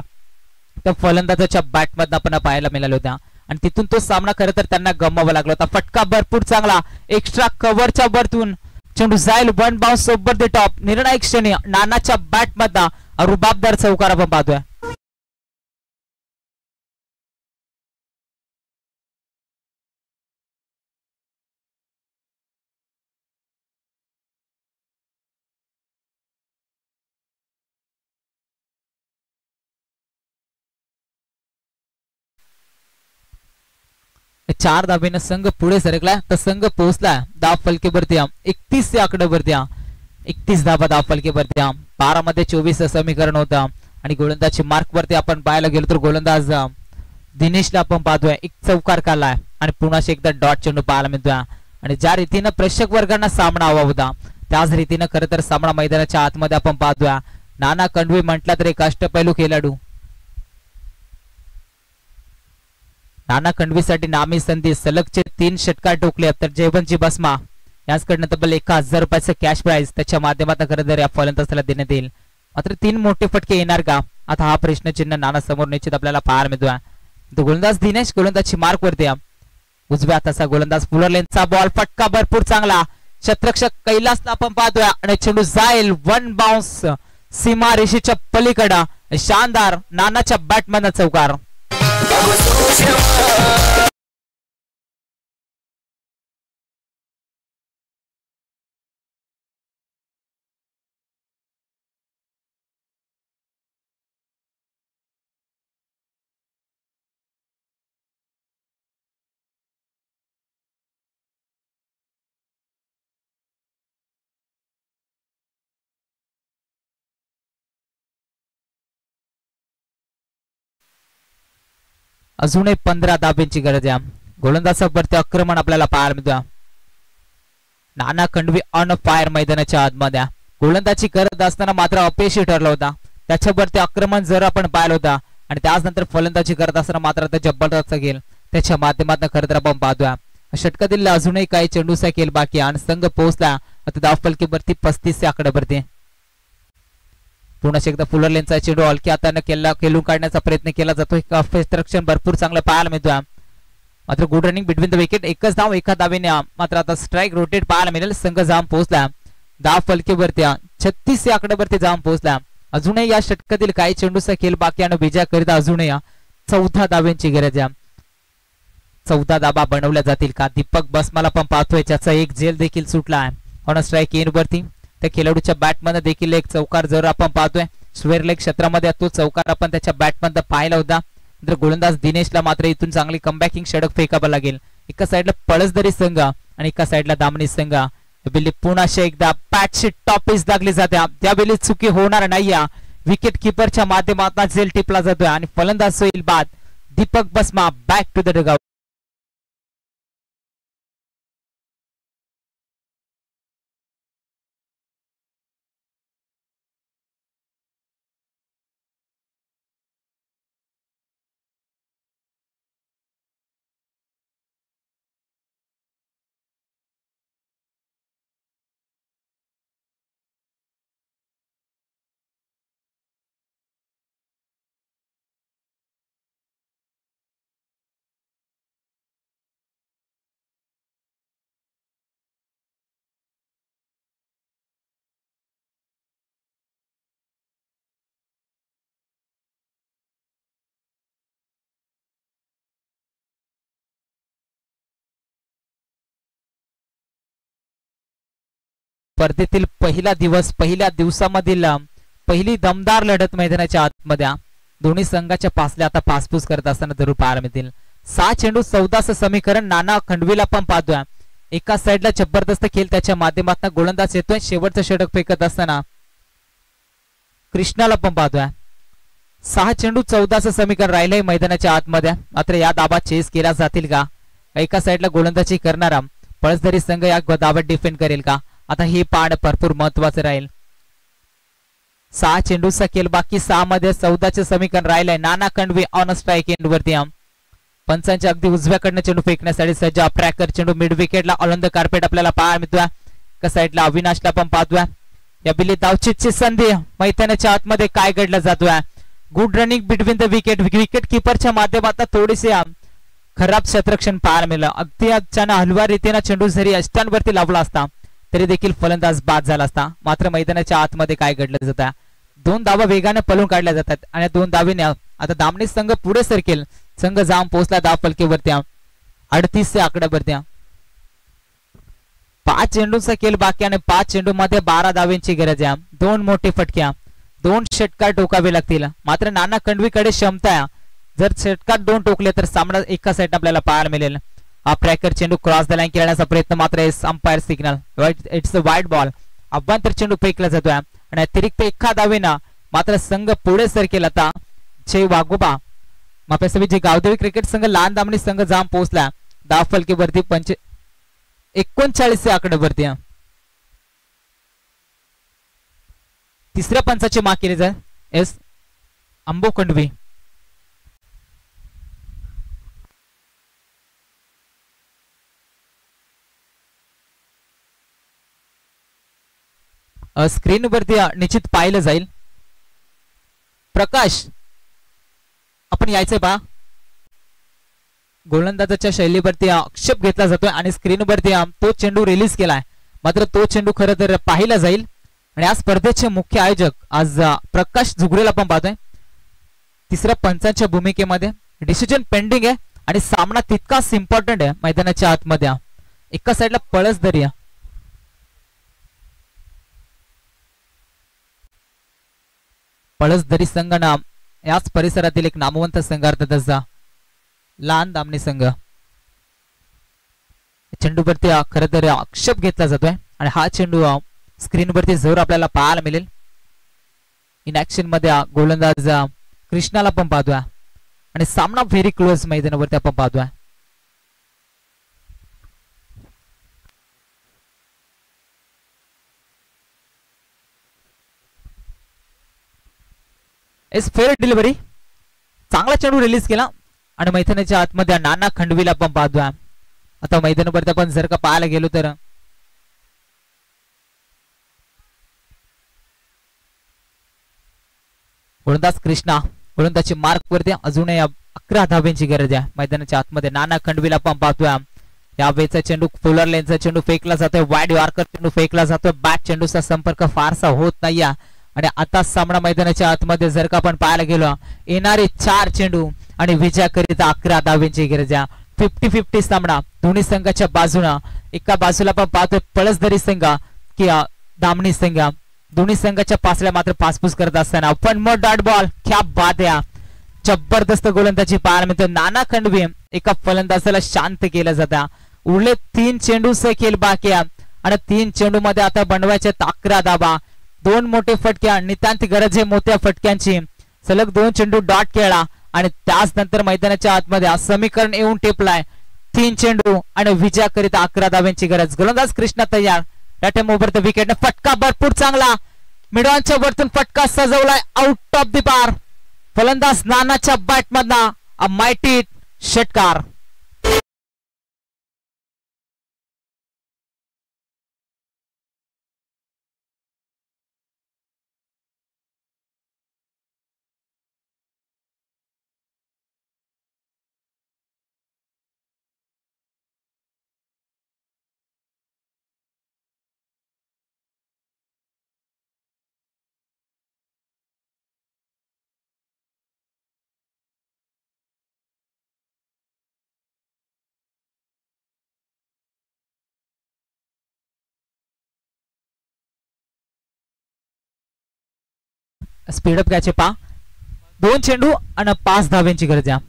S1: त्या फलंदाजाच्या बॅटमधून आपण पाहायला मिळाल्या होत्या आणि तिथून तो सामना खरं तर त्यांना गमवावा लागला होता. फटका भरपूर चांगला, एक्स्ट्रा कव्हरच्या वरतून चेंडू जाईल 1 बाउन्स ओव्हर द टॉप. निर्णायक क्षणी नानाच्या बॅटमधला रुबाबदार चौकार आपण पाहतोय. चार धाबेनं संघ पुढे सरकला तर संघ पोहोचला धाव फलकेवरती 31 या आकड्यावरती 31 धाबा धाव फलकेवरती. 12 मध्ये 24 समीकरण होतं आणि गोलंदाजची मार्क वरती आपण पाहायला गेलो तर गोलंदाज दिनेशला आपण पाहतोय. एक चौकार काढलाय आणि पुन्हा एकदा डॉट चेंडू पाहायला मिळतोय. आणि ज्या रीतीनं प्रेक्षक वर्गांना सामना हवा होता त्याच रीतीनं खरं तर सामना मैदानाच्या आतमध्ये आपण पाहतोय. नाना खंडवी म्हटला तर एक अष्टपैलू खेळाडू. नाना खंडवीसाठी नामी संधी, सलगचे 3 षटकार ठोकले तर जयवंतजी बसमा यांच्याकडनं तब्बल 1000 रुपयाचं कॅश प्राइज त्याच्या माध्यमातून खरं तर या फलंदाजाला देण्यात येईल. मात्र 3 मोठे फटके येणार का, आता हा प्रश्नचिन्ह नाना समोर निश्चित आपल्याला पाहायला मिळतोय. तो गोलंदाज दिनेश गोलंदाजची मार्क वरती उजव्या हाताचा गोलंदाज पुलर लेनचा बॉल, फटका भरपूर चांगला. क्षेत्ररक्षक कैलासला आपण पाहतोय आणि चेंडू जाईल 1 बाउन्स सीमा रेषेच्या पलीकडा. शानदार नानाच्या बॅटमॅन चौकार. अजूनही 15 धाब्यांची गरज आहे. गोलंदाजावरती आक्रमण आपल्याला पाहायला मिळतं. नाना खंडवी ऑन फायर मैदानाच्या आतमध्ये गोलंदाजी करत असताना मात्र अपयशी ठरला होता. त्याच्यावरती आक्रमण जर आपण पाहिलं होता आणि त्यानंतर फलंदाजी करत असताना मात्र त्या जबरदस्त खेळ त्याच्या माध्यमातून खरं तर आपण पाहतोय. षटकातील अजूनही काही चेंडूचा खेळ बाकी आणि संघ पोहोचला आता धाव फलकीवरती 35 या आकड्यावरती. पुन्हा एकदा फुलर लेनचा चेंडू हलक्या हाताने खेळून काढण्याचा प्रयत्न केला जातो. क्षेत्ररक्षण भरपूर चांगलं पाहायला मिळतोय. मात्र good running between the wicket. एकच धाव एका धावेने. मात्र आता स्ट्राईक रोटेट पाहायला मिळेल. संघ जाऊन पोहोचला धाव फलकीवरती 36 या आकड्यावरती जाऊन पोहोचला. अजूनही या षटकातील काही चेंडूचा खेळ बाकी आणि विजयाकरिता अजूनही 14 धाव्यांची गरज आहे. 14 धाबा बनवल्या जातील का? दीपक बसमाला पण पाहतोय, ज्याचा एक झेल देखील सुटला आहे ऑन स्ट्राईक एंड वरती. त्या खेळाडूच्या बॅटमध्ये देखील एक चौकार जर आपण पाहतोय स्क्वेअर लेग क्षेत्रामध्ये, तो चौकार आपण त्याच्या बॅटमध्ये पाहिला होता. तर गोलंदाज दिनेशला मात्र इथून चांगली कमबॅकिंग षटक फेकावं लागेल. एका साईडला पळसदरी संघ आणि एका साईडला दामणी संघ. बिल्ली पुन्हा एकदा पॅटची टॉपीस लागली जाते. त्यावेळी चुकी होणार नाही. विकेट किपरच्या माध्यमातून झेल टिपला जातोय आणि फलंदाज होईल बाद. दीपक बसमा बॅक टू द डगआउट. स्पर्धेतील पहिला दिवस, पहिल्या दिवसामधील पहिली दमदार लढत मैदानाच्या आतमध्ये. दोन्ही संघाच्या पासल्या आता पासपूस करत असताना जरूर पाहायला मिळतील. 6 चेंडू 14 समीकरण. नाना खंडवीला पण पाहतोय. एका साईडला जबरदस्त खेळ त्याच्या माध्यमातून गोलंदाज येतोय. शेवटचं षटक फेकत असताना कृष्णाला पण पाहतोय. 6 चेंडू 14 समीकरण राहिलंय मैदानाच्या आतमध्ये. मात्र या दाबात चेस केला जातील का? एका साईडला गोलंदाजी करणारा पळसदरी संघ या दाबात डिफेंड करेल का? आता हे पाहणं भरपूर महत्वाचं राहील. 6 चेंडूचा खेळ बाकी 6 मध्ये 14चे समीकरण राहिलंय. नाना खंडवी ऑन स्ट्राईक एंड वरती. पंचांच्या अगदी उजव्याकडनं चेंडू फेकण्यासाठी सज्ज. ट्रॅकर चेंडू मिड विकेटला ऑन द कार्पेट आपल्याला पाहायला मिळतोय. एका साईडला अविनाशला पण पाहतोय. या बिल्ली धावचीची संधी मैदानाच्या आतमध्ये काय घडलं जातोय. Good running between the wicket. Wicket किपरच्या माध्यमातून थोडीशी खराब क्षेत्ररक्षण पाहायला मिळालं. अगदी अचानक हलव्या रीतीने चेंडू जरी अष्टांवरती लावला असता तरी देखील फलंदाज बाद झाला असता. मात्र मैदानाच्या आतमध्ये काय घडलं जात आहे. 2 धावा वेगाने पळून काढल्या जातात आणि 2 धावेने आता दामणी संघ पुढे सरकेल. संघ जाऊन पोहोचला धाव फलकीवरती 38 आकड्यावरती. 5 चेंडूंचा खेळ बाकी आणि 5 चेंडू मध्ये 12 धावेंची गरज आहे. 2 मोठे फटक्या, 2 षटकार टोकावे लागतील. मात्र नाना खंडवीकडे क्षमता आहे. जर षटकार 2 टोकले तर सामना एका साईड आपल्याला पाहायला मिळेल. ट्रॅकर चेंडू क्रॉस द लाईन खेळण्याचा प्रयत्न मात्र umpire signal. It's a wide ball. अभ्यंतर चेंडू फेकला जातोय आणि अतिरिक्त एका धावेना मात्र संघ पुढे सरकेल. आता जय वाघोबा मापेसवी जे गावदेवी क्रिकेट संघ लहान दामणी संघ जाम पोहोचला धाव फलकीवरती 39 आकड्यावरती. तिसऱ्या पंचाची माग केली जाईल. एस अंबो खंडवी. स्क्रीन वरती निश्चित पाहिलं जाईल. प्रकाश आपण यायचंय पहा. गोलंदाजाच्या शैलीवरती आक्षेप घेतला जातोय आणि स्क्रीनवरती तो चेंडू रिलीज केलाय. मात्र तो चेंडू खरं तर पाहिला जाईल. आणि या स्पर्धेचे मुख्य आयोजक आज प्रकाश झुगरेला पण पाहतोय. तिसऱ्या पंचांच्या भूमिकेमध्ये डिसिजन पेंडिंग आहे आणि सामना तितकाच इम्पॉर्टंट आहे मैदानाच्या आतमध्ये. एका साईडला पळसदरी पळसदरी संघ नाम याच परिसरातील एक नामवंत संघ अर्थातच लहान दामणी संघ. चेंडूवरती खरं तर आक्षेप घेतला जातोय आणि हा चेंडू स्क्रीनवरती जरूर आपल्याला पाहायला मिळेल. इन ऍक्शन मध्ये गोलंदाज कृष्णाला पण पाहतोय आणि सामना व्हेरी क्लोज मैदानावरती आपण पाहतोय. S fair delivery. चांगला चेंडू रिलीज केला आणि मैदानाच्या आतमध्ये नाना खंडवीला पण पाहतोय. आता मैदानावरती आपण जर का पाहायला गेलो तर गोलंदाज कृष्णा, गोलंदाजी मार्क वरती अजूनही 11 धाब्यांची गरज आहे मैदानाच्या आतमध्ये. नाना खंडवीला पण पाहतोय या वेळचा चेंडू फुलर लेनचा चेंडू फेकला जातोय, वाईड यॉर्कर चेंडू फेकला जातोय, बॅट चेंडूचा संपर्क फारसा होत नाहीये. आणि आता सामना मैदानाच्या आतमध्ये जर का आपण पाहायला गेलो येणारे 4 चेंडू आणि विजयाकरिता 11 धाब्यांची गरज आहे. 50-50 सामना दोन्ही संघाच्या बाजूला. एका बाजूला पण पाहतोय पळसदरी संघ की दामणी संघ, दोन्ही संघाच्या पासल्या मात्र पासपूस करत असताना पण मग डॉट बॉल क्या बात आहे. जबरदस्त गोलंदाजी पाहायला मिळतो. नाना खंडवी एका फलंदाजाला शांत केलं जातं. उरले 3 चेंडू खेळ बाकी आणि 3 चेंडू मध्ये आता बनवायचे 11 धाबा. 2 मोठे फटक्या, नितांत गरज आहे मोठ्या फटक्यांची. सलग 2 चेंडू डॉट खेळला आणि त्याच नंतर मैदानाच्या आतमध्ये समीकरण येऊन टेपलाय. 3 चेंडू आणि विजयाकरिता 11 धाब्यांची गरज. गोलंदाज कृष्णा तयार. रॅटम ओव्हर द विकेट. फटका भरपूर चांगला मिडॉनच्या वरतून फटका सजवलाय आउट ऑफ द पार. फलंदाज नानाच्या बॅट मधला अ मायटी षटकार. स्पीडअप घ्यायचे पा. 2 चेंडू आणि 5 धाब्यांची गरज आहे.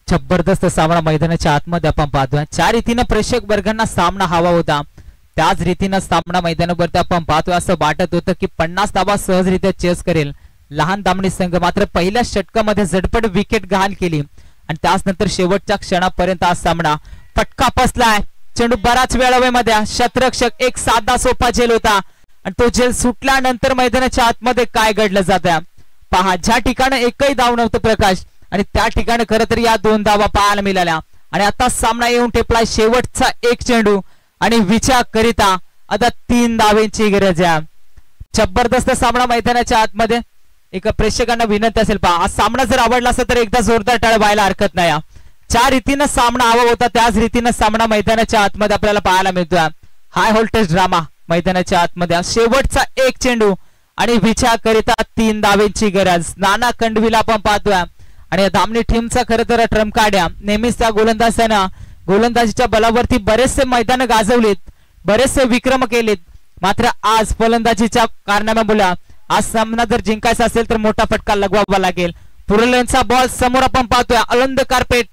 S1: जबरदस्त सामना मैदानाच्या आतमध्ये आपण पाहतोय. 4 रीतीने प्रेक्षक वर्गांना सामना हवा होता, त्याच रीतीने सामना मैदानावरती आपण पाहतोय. असं वाटत होतं की 50 धाबा सहजरित्या चेस करेल लहान दामणी संघ. मात्र पहिल्या षटकामध्ये झटपट विकेट गहाण केली आणि त्याच नंतर शेवटच्या क्षणापर्यंत हा सामना फटका बसलाय. चेंडू बराच वेळामध्ये क्षेत्ररक्षक एक साधा सोपा झेल होता आणि तो झेल सुटल्यानंतर मैदानाच्या आतमध्ये काय घडलं जातं पहा. ज्या ठिकाणी एकही धाव नव्हतं प्रकाश आणि त्या ठिकाणी खरं तर या 2 धावा पाहायला मिळाल्या. आणि आता सामना येऊन टेपलाय शेवटचा 1 चेंडू आणि विजयाकरिता आता 3 धावांची गरज आहे. जबरदस्त सामना मैदानाच्या आतमध्ये. एक प्रेक्षकांना विनंती असेल पहा, हा सामना जर आवडला असेल तर एकदा जोरदार टाळ व्हायला हरकत नाही. 4 रीतीनं सामना हवा होता, त्याच रीतीनं सामना मैदानाच्या आतमध्ये आपल्याला पाहायला मिळतोय. हाय व्होल्टेज ड्रामा मैदानाच्या आतमध्ये. शेवटचा 1 चेंडू आणि विजयाकरिता 3 धावांची गरज. नाना खंडवीला आपण पाहतोय आणि दामणी टीमचा खरं तर ट्रम्प कार्ड. नेहमीच त्या गोलंदाजानं गोलंदाजीच्या बलावरती बरेचसे मैदान गाजवलीत, बरेचसे विक्रम केलेत. मात्र आज फलंदाजीच्या कारणामुळे आज सामना जर जिंकायचा असेल तर मोठा फटका लगवावा लागेल. पुरलेनचा बॉल समोर आपण पाहतोय. अलंद कार्पेट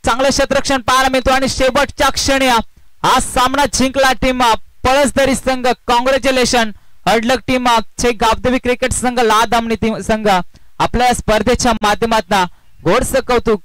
S1: चांगलं क्षेत्ररक्षण पाहायला मिळतो आणि शेवटच्या क्षणी हा सामना जिंकला टीम पळसदरी संघ. कॉंग्रॅच्युलेशन हडलक टीम चे गावदेवी क्रिकेट संघ ला दामणी संघ आपल्या स्पर्धेच्या माध्यमातून गोडसं कौतुक